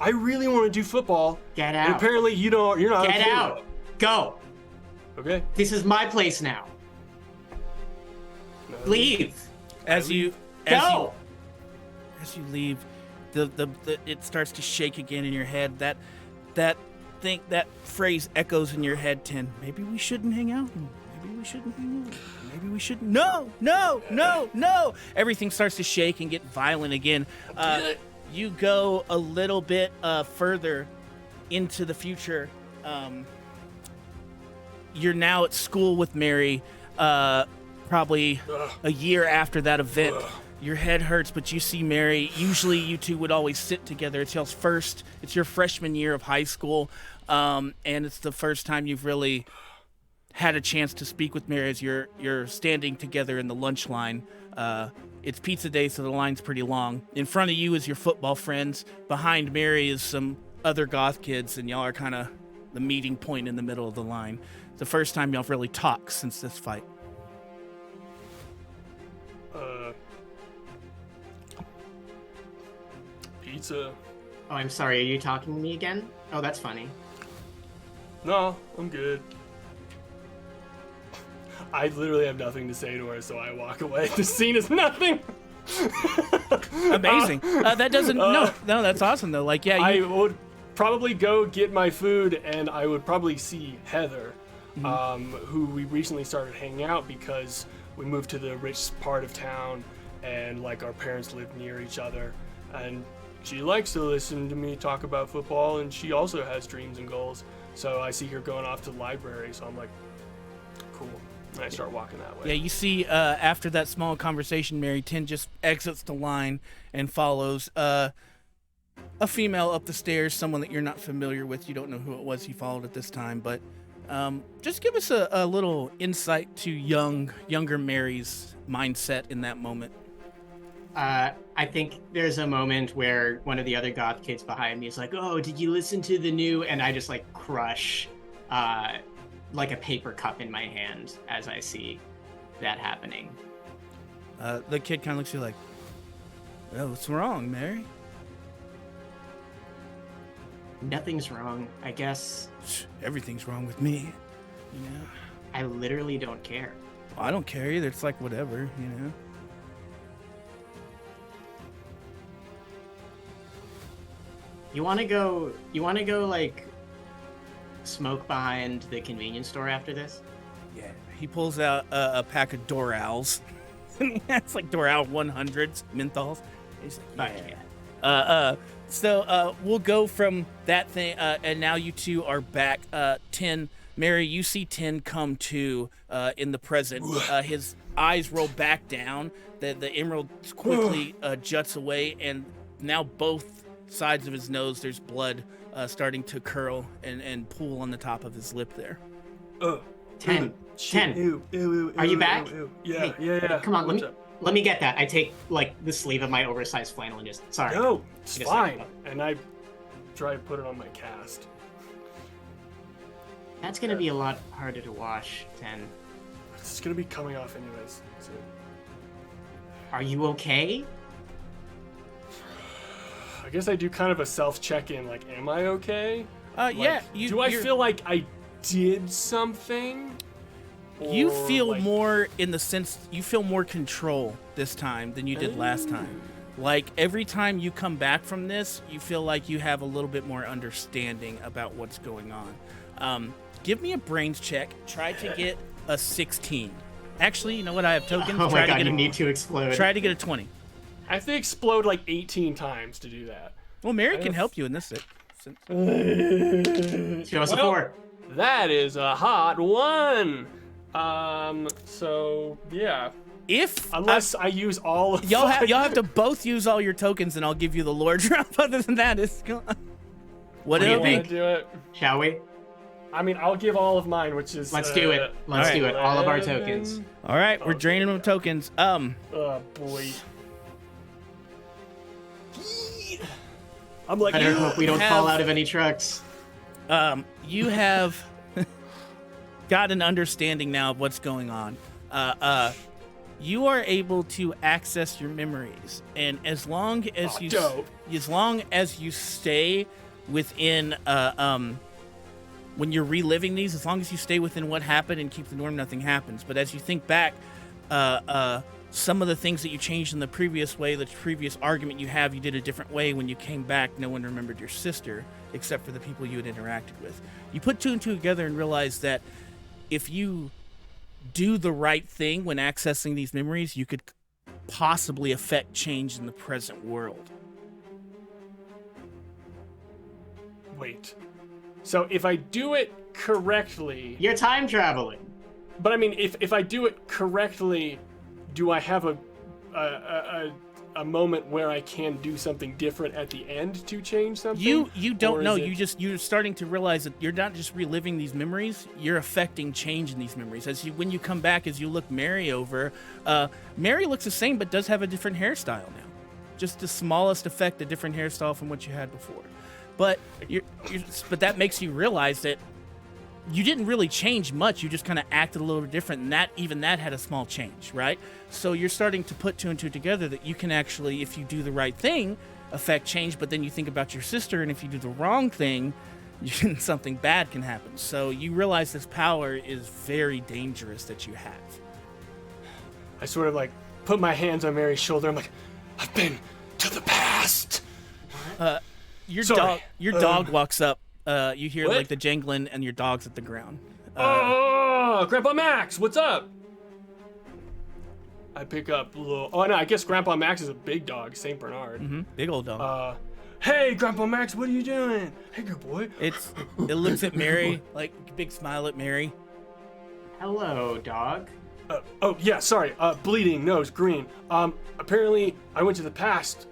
B: really want to do football.
C: Get out.
B: And apparently you're not.
C: Get out. Go.
B: Okay.
C: This is my place now.
B: No,
C: Leave.
A: As you leave, it starts to shake again in your head. That phrase echoes in your head. 10. Maybe we shouldn't hang out. maybe we shouldn't be moving. Maybe we shouldn't. No, no, no, no. Everything starts to shake and get violent again. You go a little bit further into the future. You're now at school with Mary, probably a year after that event. Your head hurts, but you see Mary. Usually you two would always sit together. It's your freshman year of high school, and it's the first time you've really had a chance to speak with Mary as you're standing together in the lunch line. It's pizza day, so the line's pretty long. In front of you is your football friends. Behind Mary is some other goth kids, and y'all are kind of the meeting point in the middle of the line. It's the first time y'all have really talked since this fight.
B: Pizza.
C: Oh, I'm sorry. Are you talking to me again? Oh, that's funny.
B: No, I'm good. I literally have nothing to say to her, so I walk away. The scene is nothing.
A: Amazing. That doesn't. No, that's awesome though. Like, yeah,
B: I would probably go get my food, and I would probably see Heather, who we recently started hanging out because we moved to the rich part of town, and like our parents live near each other, and she likes to listen to me talk about football, and she also has dreams and goals. So I see her going off to the library, so I'm like, cool. And I start walking that way.
A: Yeah, you see, after that small conversation, Mary 10 just exits the line and follows a female up the stairs, someone that you're not familiar with. You don't know who it was he followed at this time, but just give us a little insight to younger Mary's mindset in that moment.
C: I think there's a moment where one of the other goth kids behind me is like, "Oh, did you listen to the new?" And I just like crush, like a paper cup in my hand as I see that happening.
A: The kid kind of looks at you like, "Oh, what's wrong, Mary?"
C: Nothing's wrong, I guess.
A: Everything's wrong with me, you know.
C: I literally don't care.
A: Well, I don't care either. It's like whatever, you know.
C: You wanna go like smoke behind the convenience store after this?
A: Yeah. He pulls out a pack of Dorals. It's like Doral 100s, menthols. He's like,
C: Fuck
A: yeah. So we'll go from that thing, and now you two are back. 10, Mary, you see 10 come to in the present. His eyes roll back down. The emerald quickly juts away, and now both sides of his nose, there's blood starting to curl and pool on the top of his lip there.
C: 10.
B: Ew, ew, ew,
C: Are you back?
B: Ew. Yeah,
C: Hey,
B: yeah.
C: Come on,
B: What's up?
C: let me get that. I take like the sleeve of my oversized flannel and just sorry.
B: No, it's
C: Just
B: fine.
C: like-
B: And I try to put it on my cast.
C: That's gonna be a lot harder to wash, 10.
B: It's gonna be coming off anyways. So.
C: Are you okay?
B: I guess I do kind of a self-check-in. Like, am I okay?
A: Yeah.
B: Do I feel like I did something?
A: You
B: Or,
A: feel
B: like,
A: more in the sense you feel more control this time than you did last time. Like every time you come back from this, you feel like you have a little bit more understanding about what's going on. Give me a brains check. Try to get a 16. Actually, you know what? I have tokens.
C: Oh
A: try
C: my god,
A: to get
C: you need to explode.
A: Try to get a 20.
B: I have to explode like 18 times to do that.
A: Well, Mary can help you in this.
C: Show us a 4.
B: That is a hot one. So yeah. Unless I use all of
A: y'all have to both use all your tokens, and I'll give you the lore drop. Other than that, it's gone. What do you think?
B: Do it.
C: Shall we?
B: I mean, I'll give all of mine, which is.
C: Let's do it. Let's do it. All of our tokens.
A: All right, we're draining them tokens.
B: Oh boy. I'm like,
C: Better hope we don't fall out of any trucks.
A: You have got an understanding now of what's going on. You are able to access your memories, and as long as you stay within when you're reliving these, as long as you stay within what happened and keep the norm, nothing happens. But as you think back, some of the things that you changed in the previous way, the previous argument you did a different way. When you came back, no one remembered your sister except for the people you had interacted with. You put two and two together and realized that if you do the right thing when accessing these memories, you could possibly affect change in the present world.
B: Wait. So if I do it correctly,
C: You're time traveling.
B: but I mean, if I do it correctly, do I have a moment where I can do something different at the end to change something?
A: You don't
B: Or
A: know.
B: is it-
A: You're starting to realize that you're not just reliving these memories. You're affecting change in these memories. When you come back, as you look Mary over, Mary looks the same but does have a different hairstyle now. Just the smallest effect, a different hairstyle from what you had before. But but that makes you realize that you didn't really change much. You just kind of acted a little bit different, and that had a small change, right? So you're starting to put two and two together that you can actually, if you do the right thing, affect change. But then you think about your sister, and if you do the wrong thing, something bad can happen. So you realize this power is very dangerous that you have.
B: I sort of like put my hands on Mary's shoulder. I'm like, I've been to the past.
A: Your
B: Sorry.
A: dog walks up. You hear
B: What?
A: like the jangling, and your dog's at the ground.
B: Oh, Grandpa Max, what's up? I pick up little. Oh no, I guess Grandpa Max is a big dog, Saint Bernard.
A: Big old dog.
B: Hey, Grandpa Max, what are you doing? Hey, good boy.
A: It looks at Mary, like big smile at Mary.
C: Hello, dog.
B: Oh yeah, sorry. Bleeding nose, green. Apparently I went to the past.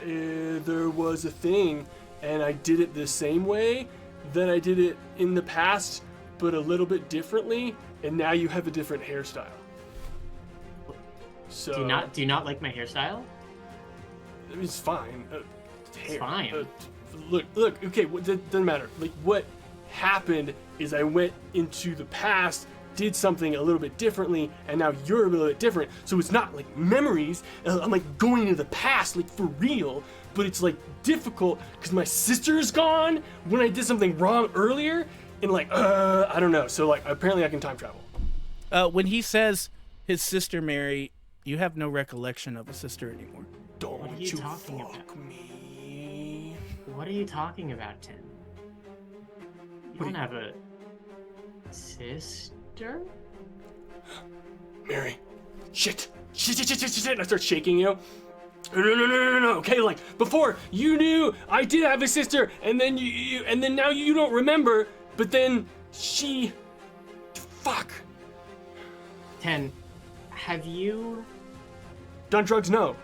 B: There was a thing, and I did it the same way that I did it in the past, but a little bit differently. And now you have a different hairstyle. So
C: Do you not like my hairstyle?
B: it's fine. Hair.
C: fine.
B: Look. Okay, doesn't matter. Like what happened is I went into the past, did something a little bit differently, and now you're a little bit different. So it's not like memories. I'm like going into the past, like for real. But it's like difficult because my sister's gone when I did something wrong earlier, and like I don't know. So like apparently I can time travel.
A: When he says his sister Mary, you have no recollection of a sister anymore.
B: Don't
C: are you
B: you
C: talking
B: fuck
C: about?
B: me.
C: What are you talking about, Tim? You don't have a sister?
B: Mary, shit. And I start shaking you. No. Okay, like before you knew I did have a sister, and then you and then now you don't remember. But then she, fuck,
C: Ten, have you?
B: done drugs? No.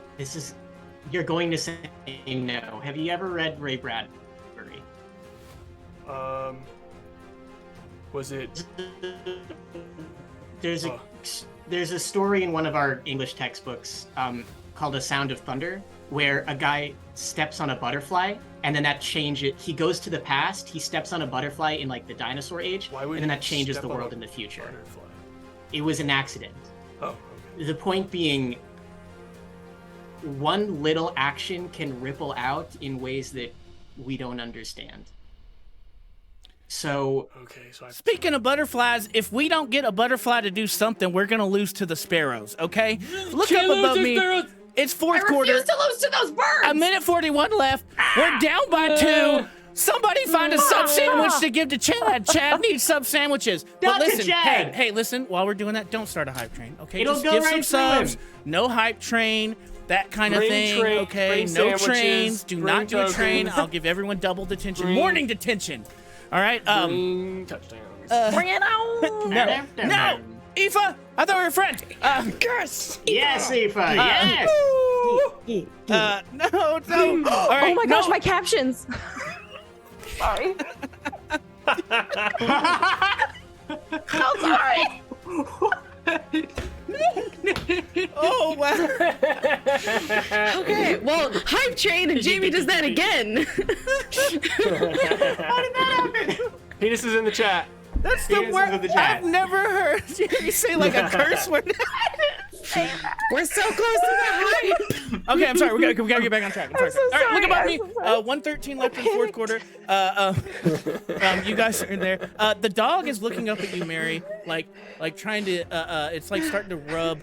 C: You're going to say no. Have you ever read Ray Bradbury?
B: Was it?
C: There's a story in one of our English textbooks called A Sound of Thunder, where a guy steps on a butterfly, and then that changes. He goes to the past. He steps on a butterfly in like the dinosaur age,
B: Why would
C: and then
B: you
C: that changes
B: step
C: the
B: on
C: world
B: a
C: in the future.
B: butterfly?
C: It was an accident.
B: Oh, okay.
C: The point being, one little action can ripple out in ways that we don't understand. So
B: Okay, so I.
A: Speaking of butterflies, if we don't get a butterfly to do something, we're gonna lose to the sparrows. Okay? Look
B: Can't
A: up
B: lose
A: above
B: to
A: me.
B: sparrows.
A: It's fourth
F: I
A: quarter.
F: refuse to lose to those birds.
A: A minute 41 left. We're down by 2. Somebody find a sub sandwich to give to Chad. Chad needs sub sandwiches. But
C: Dr.
A: listen,
C: Chad.
A: hey, listen. While we're doing that, don't start a hype train. Okay?
C: It'll
A: Just
C: go
A: give
C: right
A: some
C: through
A: subs.
C: him.
A: No hype train. That kind of
B: Bring
A: thing.
B: train-
A: Okay?
B: bring
A: No
B: sandwiches,
A: trains. Do
B: bring
A: not do a train.
B: tokens.
A: I'll give everyone double detention.
B: Bring-
A: Morning detention. All right.
B: Touchdowns.
D: Bring it on.
A: No. Aoife, I thought we were friends.
F: Yes.
C: yes, Aoife, yes.
A: No. All right,
D: Oh my gosh,
A: no.
D: my captions. Sorry. I'm sorry.
A: Oh wow.
F: Okay. Well, hype train and Jamie does that again.
B: Penis is in the chat.
A: That's the
C: Penis
A: word
C: into the chat.
A: I've never heard you say like a curse word.
F: We're so close to the hype.
A: Okay, I'm sorry. We gotta get back on track. I'm sorry.
D: so
A: All right, look
D: sorry,
A: about
D: I'm
A: me.
D: so sorry.
A: 1:13 left in the fourth quarter. You guys are in there. The dog is looking up at you, Mary, like trying to. It's like starting to rub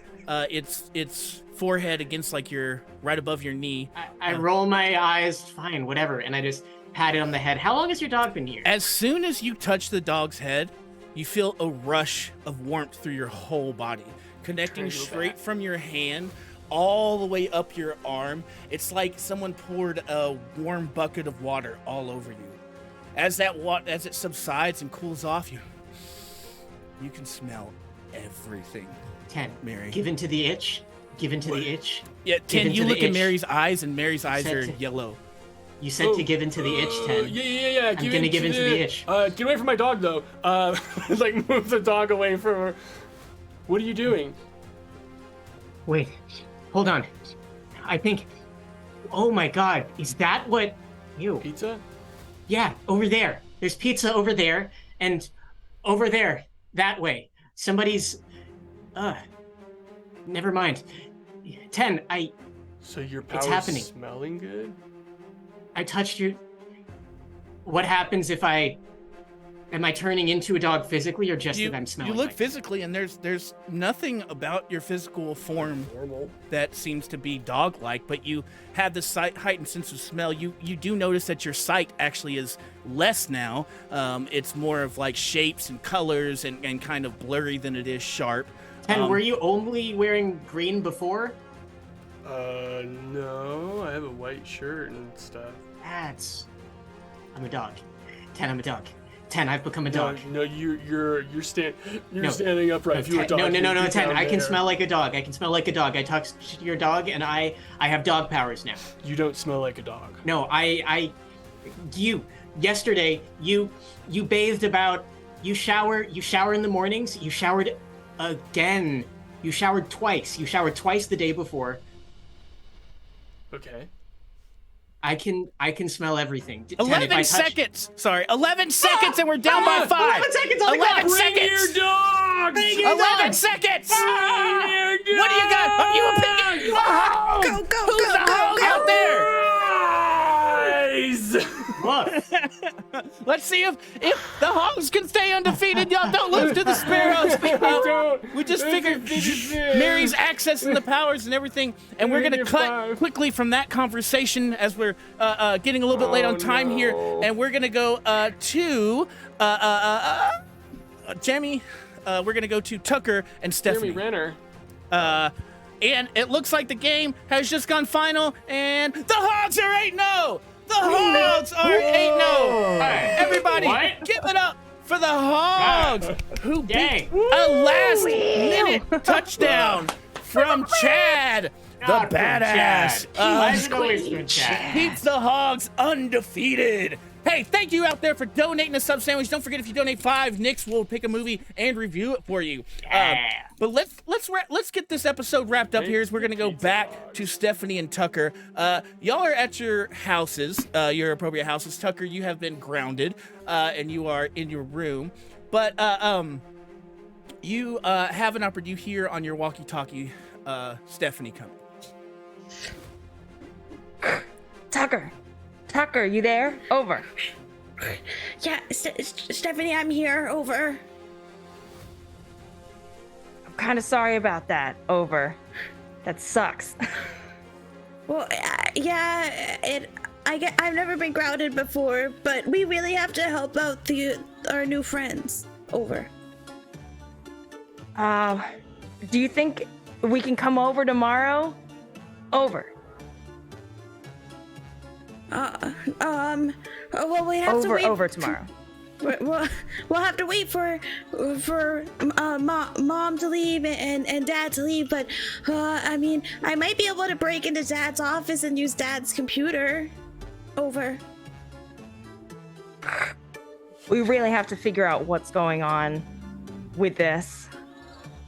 A: its forehead against like your right above your knee.
C: I roll my eyes, fine, whatever, and I just pat it on the head. How long has your dog been here?
A: As soon as you touch the dog's head, you feel a rush of warmth through your whole body, connecting straight from your hand all the way up your arm. It's like someone poured a warm bucket of water all over you. As it subsides and cools off, you can smell everything.
C: 10.
A: Mary.
C: Give in to the itch. Give in to the itch.
A: Yeah,
C: Give
A: 10,
C: in
A: you
C: to the
A: look at
C: itch.
A: Mary's eyes, and Mary's eyes
C: Said
A: are
C: to-
A: yellow.
C: You said to give in to the itch, 10.
B: Yeah.
C: I'm gonna give in to the itch.
B: Get away from my dog, though. Like, move the dog away from her. What are you doing?
C: Wait, hold on. I think. Oh my God, is that what? Ew.
B: Pizza?
C: Yeah, over there. There's pizza over there, and over there, that way. Somebody's. Never mind. 10.
B: So your
C: It's
B: power's
C: happening.
B: smelling good?
C: I touched you. What happens if I? Am I turning into a dog physically, or just that I'm smelling?
A: You look
C: like
A: physically, and there's nothing about your physical form
B: Normal.
A: that seems to be dog-like, but you have this heightened sense of smell. You do notice that your sight actually is less now. It's more of like shapes and colors and kind of blurry than it is sharp.
C: 10. Were you only wearing green before?
B: No. I have a white shirt and stuff.
C: I'm a dog. 10. I'm a dog. 10. I've become a dog.
B: No, you're standing upright. If you were a dog,
C: No.
B: you'd be
C: 10.
B: down
C: I can
B: there.
C: smell like a dog. I can smell like a dog. I touched your dog, and I have dog powers now.
B: You don't smell like a dog.
C: No, yesterday, you bathed about, you shower in the mornings, you showered again. You showered twice. You showered twice the day before.
B: Okay.
C: I can smell everything. 10,
A: 11 seconds! Sorry, 11 seconds, and we're down by 5!
C: 11 seconds on the
A: 11
C: clock!
A: seconds!
B: Bring your dogs!
A: 11 seconds! What do you got? Are you a pig?
H: Go, go,
A: Who's
H: go,
A: the
H: go,
A: hog
H: go.
A: out there?
B: Guys!
C: Look,
A: Let's see if the hogs can stay undefeated. Y'all don't lose to the sparrows. We just figured Mary's accessing the powers and everything, and we're gonna cut quickly from that conversation as we're getting a little bit late on time here, and we're gonna go to Jamie. We're gonna go to Tucker and Stephanie.
B: Jeremy Renner.
A: And it looks like the game has just gone final, and the Hogs are 8-0. The Hogs are 8-0. All right, everybody, give it up for the Hogs, who beat a last-minute touchdown from Chad, the badass.
C: Why is it always from Chad?
A: Beats the Hogs undefeated. Hey, thank you out there for donating a sub sandwich. Don't forget, if you donate $5, Nix will pick a movie and review it for you. But let's get this episode wrapped up here. As we're gonna go back to Stephanie and Tucker. Y'all are at your houses, your appropriate houses. Tucker, you have been grounded, and you are in your room. But you have an opportunity. You hear on your walkie-talkie, Stephanie coming.
D: Tucker, you there? Over.
H: Yeah, Stephanie, I'm here. Over.
D: I'm kind of sorry about that. Over. That sucks.
H: Well, yeah, I've never been grounded before, but we really have to help out our new friends. Over.
D: Do you think we can come over tomorrow? Over.
H: Well, we have to wait.
D: Over tomorrow.
H: We'll have to wait for mom to leave and dad to leave, but I mean, I might be able to break into dad's office and use dad's computer. Over.
D: We really have to figure out what's going on with this.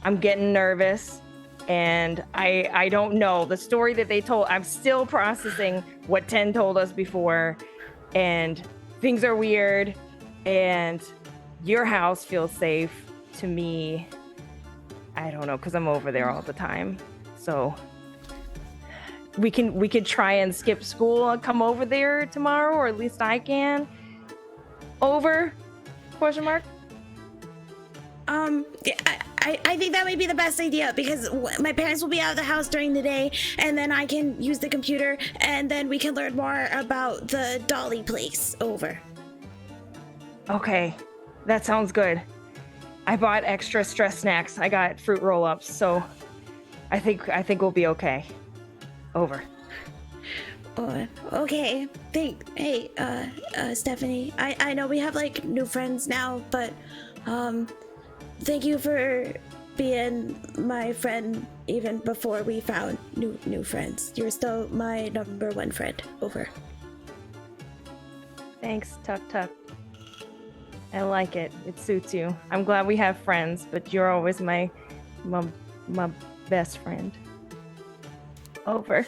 D: I'm getting nervous, and I don't know. The story that they told, I'm still processing what 10 told us before, and things are weird, and your house feels safe to me. I don't know, because I'm over there all the time. So we could try and skip school and come over there tomorrow, or at least I can. Over? Question mark?
H: Yeah, I think that might be the best idea, because my parents will be out of the house during the day, and then I can use the computer, and then we can learn more about the Dolly place. Over.
D: Okay, that sounds good. I bought extra stress snacks. I got fruit roll-ups, so I think we'll be okay. Over.
H: Okay. Hey, Stephanie. I know we have like new friends now, but thank you for being my friend even before we found new friends. You're still my number one friend. Over.
D: Thanks, Tuck Tuck. I like it. It suits you. I'm glad we have friends, but you're always my best friend. Over.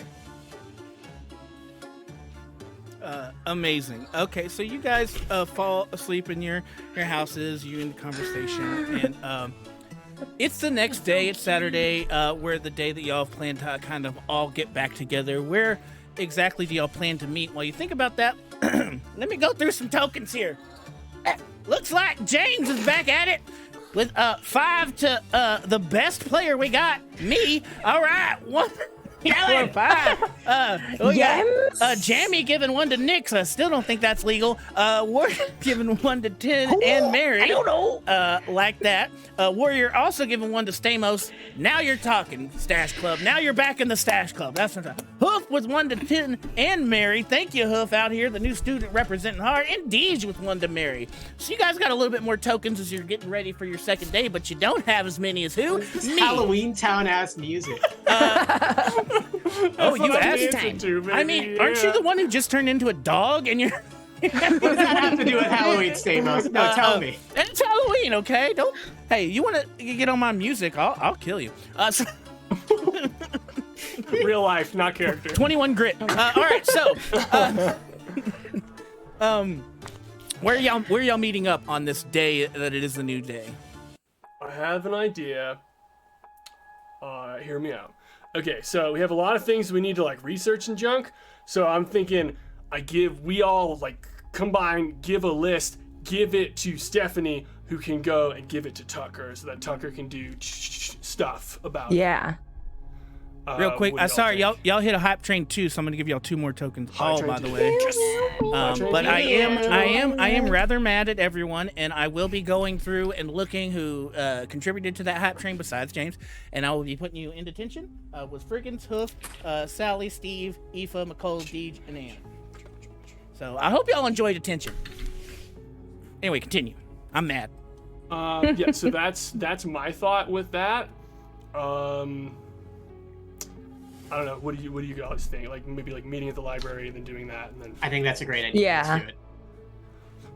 A: Amazing. Okay, so you guys fall asleep in your houses, you in the conversation, and it's the next day. It's Saturday, where the day that y'all plan to kind of all get back together. Where exactly do y'all plan to meet? While you think about that, let me go through some tokens here. Looks like James is back at it with 5 to the best player we got, me. All right, 1, 4, 5. We got Jammy giving 1 to Nix. I still don't think that's legal. Warrior giving 1 to 10 and Mary. I don't know. Like that. Warrior also giving 1 to Stamos. Now you're talking, Stash Club. Now you're back in the Stash Club. That's what I'm talking. Hoof with 1 to 10 and Mary. Thank you, Hoof, out here, the new student representing hard. And Deej with 1 to Mary. So you guys got a little bit more tokens as you're getting ready for your second day, but you don't have as many as who? Me.
C: Halloween town ass music.
A: Oh, you asked
H: time.
A: I mean, aren't you the one who just turned into a dog and you're...
C: What does that have to do with Halloween, Stamos? No, tell me.
A: It's Halloween, okay? Don't... Hey, you want to get on my music, I'll kill you.
B: Real life, not character.
A: 21 grit. All right, so... where are y'all meeting up on this day that it is the new day?
B: I have an idea. Hear me out. Okay, so we have a lot of things we need to like research and junk. So I'm thinking we all like combine, give a list, give it to Stephanie, who can go and give it to Tucker so that Tucker can do stuff about it.
D: Yeah.
A: Real quick,
B: what do
A: sorry,
B: think?
A: y'all hit a hype train too, so I'm gonna give y'all 2 more tokens.
B: Hype train
A: By the
B: too.
A: way.
B: Yes.
A: But I am rather mad at everyone, and I will be going through and looking who contributed to that hype train besides James, and I will be putting you in detention with Friggins, Hoof, Sally, Steve, Aoife, McCall, Deej, and Ann. So I hope y'all enjoy detention. Anyway, continue. I'm mad.
B: Yeah, so that's my thought with that. I don't know. What do you guys think? Like maybe like meeting at the library and then doing that, and then
C: I think that's a great idea.
D: Yeah.
C: Let's do it.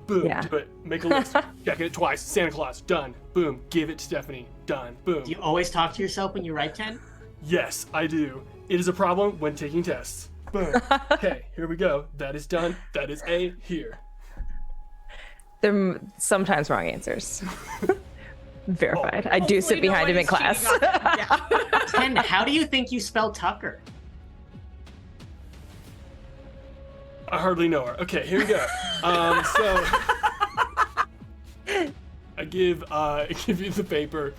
B: boom,
D: Yeah.
B: do it. Make a list. Check it twice. Santa Claus, done. Boom. Give it to Stephanie, done. Boom.
C: Do you always talk to yourself when you write 10?
B: Yes, I do. It is a problem when taking tests. Boom. Okay, here we go. That is done. That is A here.
D: They're sometimes wrong answers. Verified. I do sit
F: Hopefully
D: behind him in
F: nobody's
D: class.
F: cheating on them. Yeah.
C: 10, how do you think you spell Tucker?
B: I hardly know her. Okay, here we go. So I give you the paper,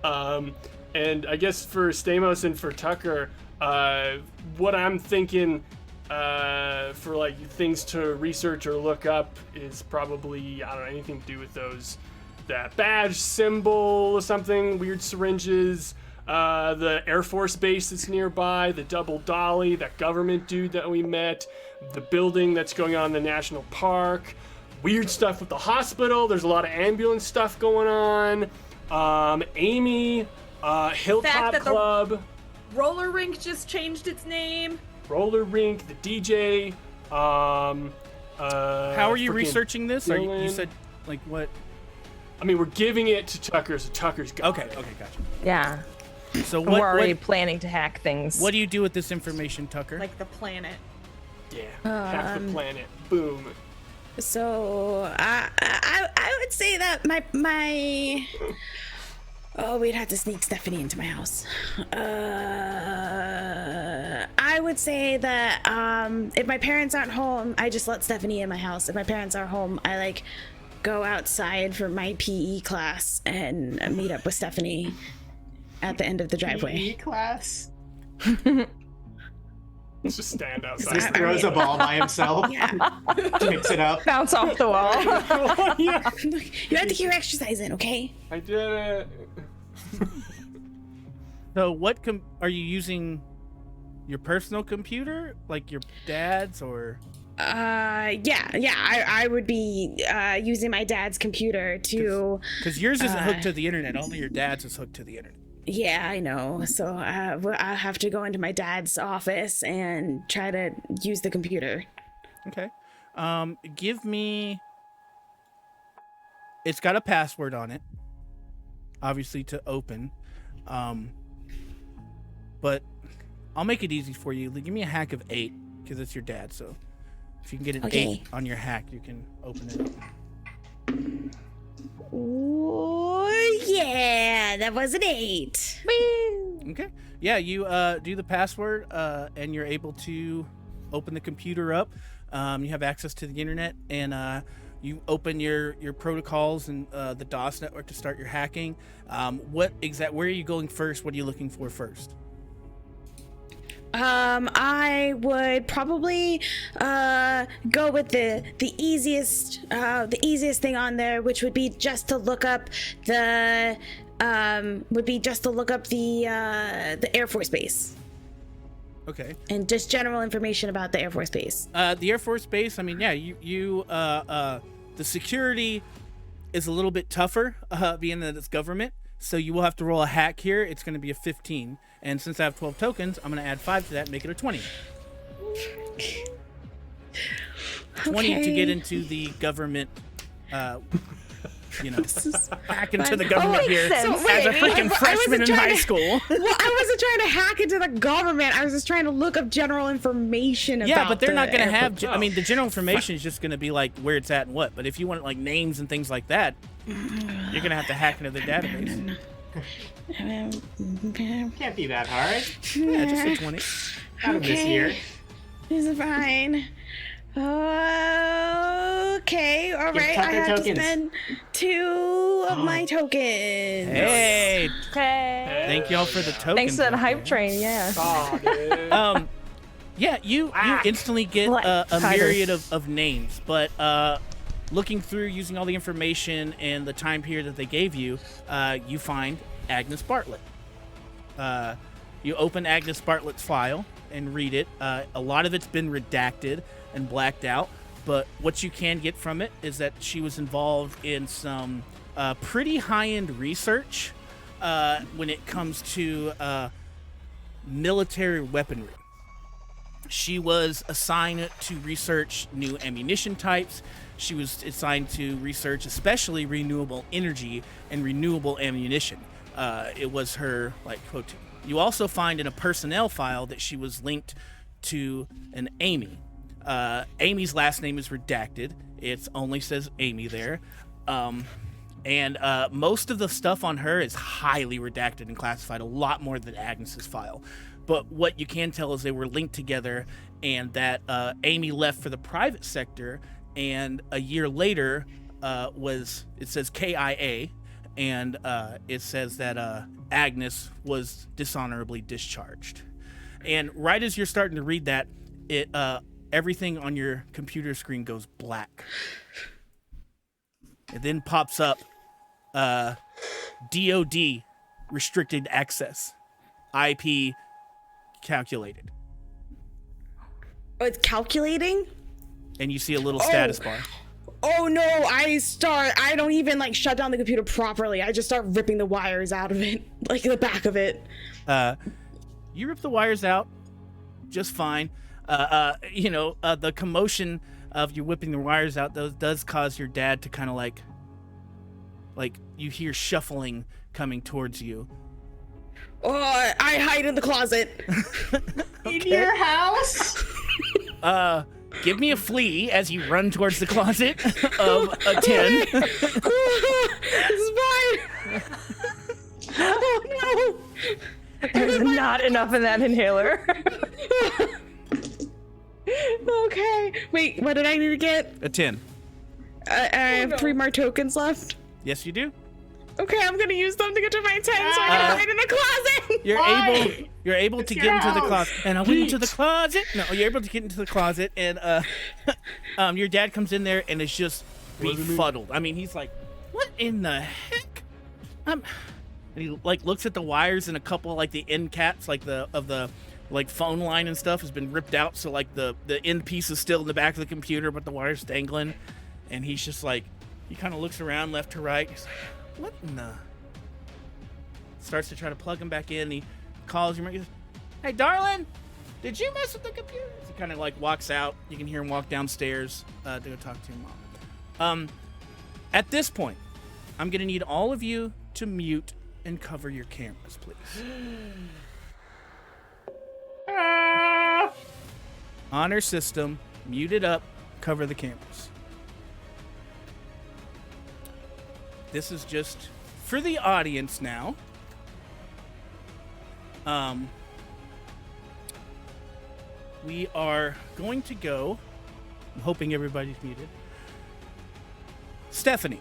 B: and I guess for Stamos and for Tucker, what I'm thinking for like things to research or look up is probably, I don't know, anything to do with that badge symbol or something, weird syringes, the Air Force base that's nearby, the double dolly, that government dude that we met, the building that's going on in the national park, weird stuff with the hospital. There's a lot of ambulance stuff going on. Amy, Hilltop
F: that the-
B: Club,
F: Roller rink just changed its name.
B: roller rink, the DJ.
A: How are you
B: freaking
A: researching this? You
B: Dylan.
A: said like what?
B: I mean, we're giving it to Tucker, so Tucker's got
A: Okay,
B: it.
A: gotcha.
D: Yeah.
A: So
D: We're already
A: what
D: planning to hack things.
A: what do you do with this information, Tucker?
F: Like the planet.
B: Yeah, half the planet. Boom.
H: So I would say that my oh, we'd have to sneak Stephanie into my house. I would say that if my parents aren't home, I just let Stephanie in my house. If my parents are home, I like go outside for my PE class and meet up with Stephanie at the end of the driveway.
C: PE class?
B: Just stand outside.
C: Just throws a ball by himself.
H: Yeah.
C: Picks it up.
D: Bounce off the wall.
B: Yeah,
H: You have to keep exercising, okay?
B: I did it.
A: So what are you using? Your personal computer, like your dad's, or?
H: I would be using my dad's computer to.
A: Because yours isn't hooked to the internet. Only your dad's is hooked to the internet.
H: Yeah, I know. So I'll have to go into my dad's office and try to use the computer.
A: Okay. Give me. It's got a password on it, obviously to open. But I'll make it easy for you. Give me a hack of 8 because it's your dad. So if you can get an 8 on your hack, you can open it up.
H: Oh yeah, that was an 8.
A: Okay. Yeah, you do the password, and you're able to open the computer up. You have access to the internet, and you open your protocols and the DOS network to start your hacking. Where are you going first? What are you looking for first?
H: I would probably go with the easiest thing on there, which would be just to look up the Air Force Base.
A: Okay.
H: And just general information about the Air Force Base.
A: The Air Force Base, I mean, yeah, the security is a little bit tougher, being that it's government. So you will have to roll a hack here. It's going to be a 15. And since I have 12 tokens, I'm going to add 5 to that and make it a 20. 20 to get into the government, hack into the government here
D: So,
A: as a freaking freshman in high school.
G: Well, I wasn't trying to hack into the government. I was just trying to look up general information about.
A: Yeah, but they're not going to have.
B: Force.
A: I mean, the general information is just going to be like where it's at and what. But if you want like names and things like that, you're going to have to hack into the database.
C: Can't be that hard.
A: Yeah, just a 20.
C: Out of this year.
H: This is fine. Okay, all
C: Give
H: right.
C: Tucker
H: I have
C: tokens.
H: to spend 2 of my tokens.
A: Hey,
D: Okay.
A: thank y'all for the tokens.
D: Thanks to that
A: out
D: hype
A: there.
D: train, yeah.
B: Oh, dude.
A: Yeah, you instantly get
D: Like
A: a
D: Titus.
A: myriad of names, but looking through, using all the information and the time period that they gave you, you find Agnes Bartlett. You open Agnes Bartlett's file and read it. A lot of it's been redacted and blacked out, but what you can get from it is that she was involved in some pretty high-end research when it comes to military weaponry. She was assigned to research new ammunition types. She was assigned to research especially renewable energy and renewable ammunition. It was her, quote. You also find in a personnel file that she was linked to an Amy. Amy's last name is redacted. It only says Amy there. And most of the stuff on her is highly redacted and classified, a lot more than Agnes's file. But what you can tell is they were linked together, and that Amy left for the private sector, and a year later it says KIA, and it says that Agnes was dishonorably discharged. And right as you're starting to read that, everything on your computer screen goes black. It then pops up DOD restricted access, IP calculated,
H: It's calculating?
A: and you see a little status bar.
G: Oh no, I don't even shut down the computer properly. I just start ripping the wires out of it, like the back of it.
A: You rip the wires out just fine. The commotion of you whipping the wires out does cause your dad to kind of like you hear shuffling coming towards you.
G: Oh, I hide in the closet.
C: In your house?
A: Give me a flee as you run towards the closet of a 10.
G: This is fine. Oh
D: There's not enough in that inhaler.
G: no. Okay. Wait, what did I need to get?
A: A 10.
G: I have 3 more tokens left.
A: Yes, you do.
G: Okay, I'm gonna use them to get to my tent so I can hide in the closet.
A: You're able to get into the closet, and I went into the closet. No, you're able to get into the closet, and your dad comes in there and is just befuddled. I mean, he's like, "What in the heck?" And he like looks at the wires, and a couple like the end caps, like the phone line and stuff has been ripped out, so like the end piece is still in the back of the computer, but the wire's dangling. And he's just like, he kind of looks around left to right. He's like, what in the? Starts to try to plug him back in. He calls you. He goes, "Hey, darling, did you mess with the computer?" He kind of like walks out. You can hear him walk downstairs to go talk to your mom. At this point, I'm gonna need all of you to mute and cover your cameras, please. Honor system, mute it up, cover the cameras. This is just for the audience now. We are going to go. I'm hoping everybody's muted. Stephanie,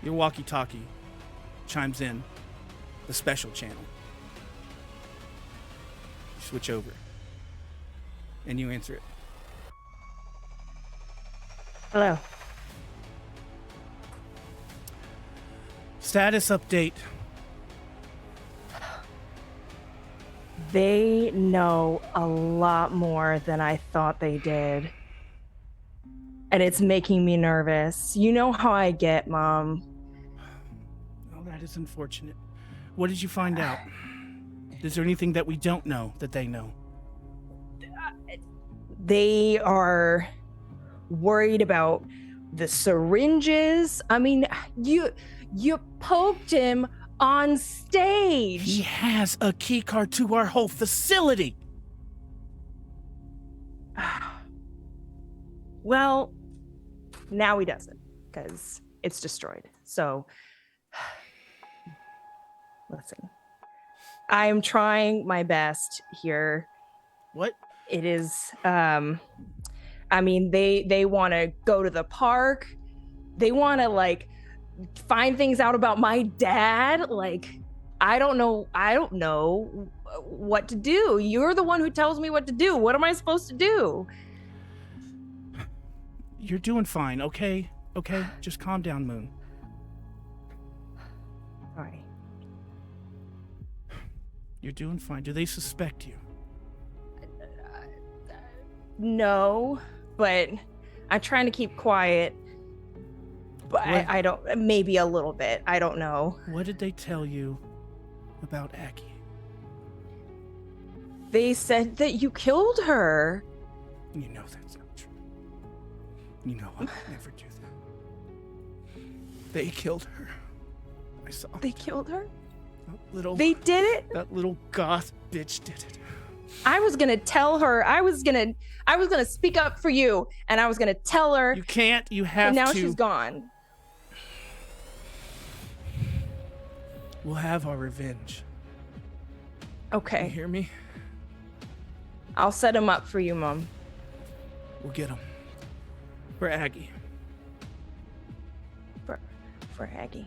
A: your walkie-talkie chimes in the special channel. Switch over, and you answer it.
D: Hello.
A: Status update.
D: They know a lot more than I thought they did. And it's making me nervous. You know how I get, Mom.
A: Oh, that is unfortunate. What did you find out? Is there anything that we don't know that they know?
D: They are worried about the syringes. I mean, you poked him on stage.
A: He has a key card to our whole facility.
D: Well, now he doesn't, because it's destroyed. So, listen, I'm trying my best here.
A: What?
D: It is, I mean, they want to go to the park. They want to, like, find things out about my dad. Like, I don't know what to do. You're the one who tells me what to do. What am I supposed to do?
A: You're doing fine, okay? Okay, just calm down, Moon.
D: All right.
A: You're doing fine. Do they suspect you?
D: No, but I'm trying to keep quiet. But I don't, maybe a little bit. I don't know.
A: What did they tell you about Aggie?
D: They said that you killed her.
A: You know that's not true. You know I would never do that. They killed her. I saw.
D: They killed her?
A: They
D: did it?
A: That little goth bitch did it.
D: I was gonna tell her. I was gonna speak up for you, and I was gonna tell her.
A: You can't. You have
D: and now
A: to.
D: She's gone.
A: We'll have our revenge.
D: Okay.
A: You hear me?
D: I'll set him up for you, Mom.
A: We'll get him. For Aggie.
D: For Aggie.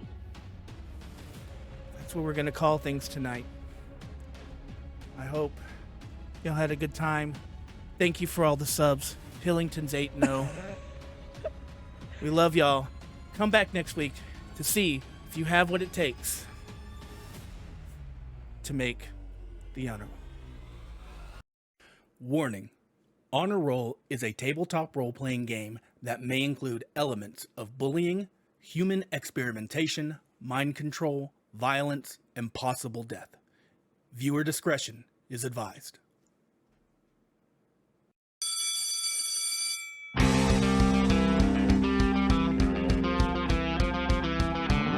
A: That's what we're gonna call things tonight. I hope y'all had a good time. Thank you for all the subs. Hillington's 8-0. We love y'all. Come back next week to see if you have what it takes to make the honor roll. Warning. Honor Roll is a tabletop role-playing game that may include elements of bullying, human experimentation, mind control, violence, and possible death. Viewer discretion is advised.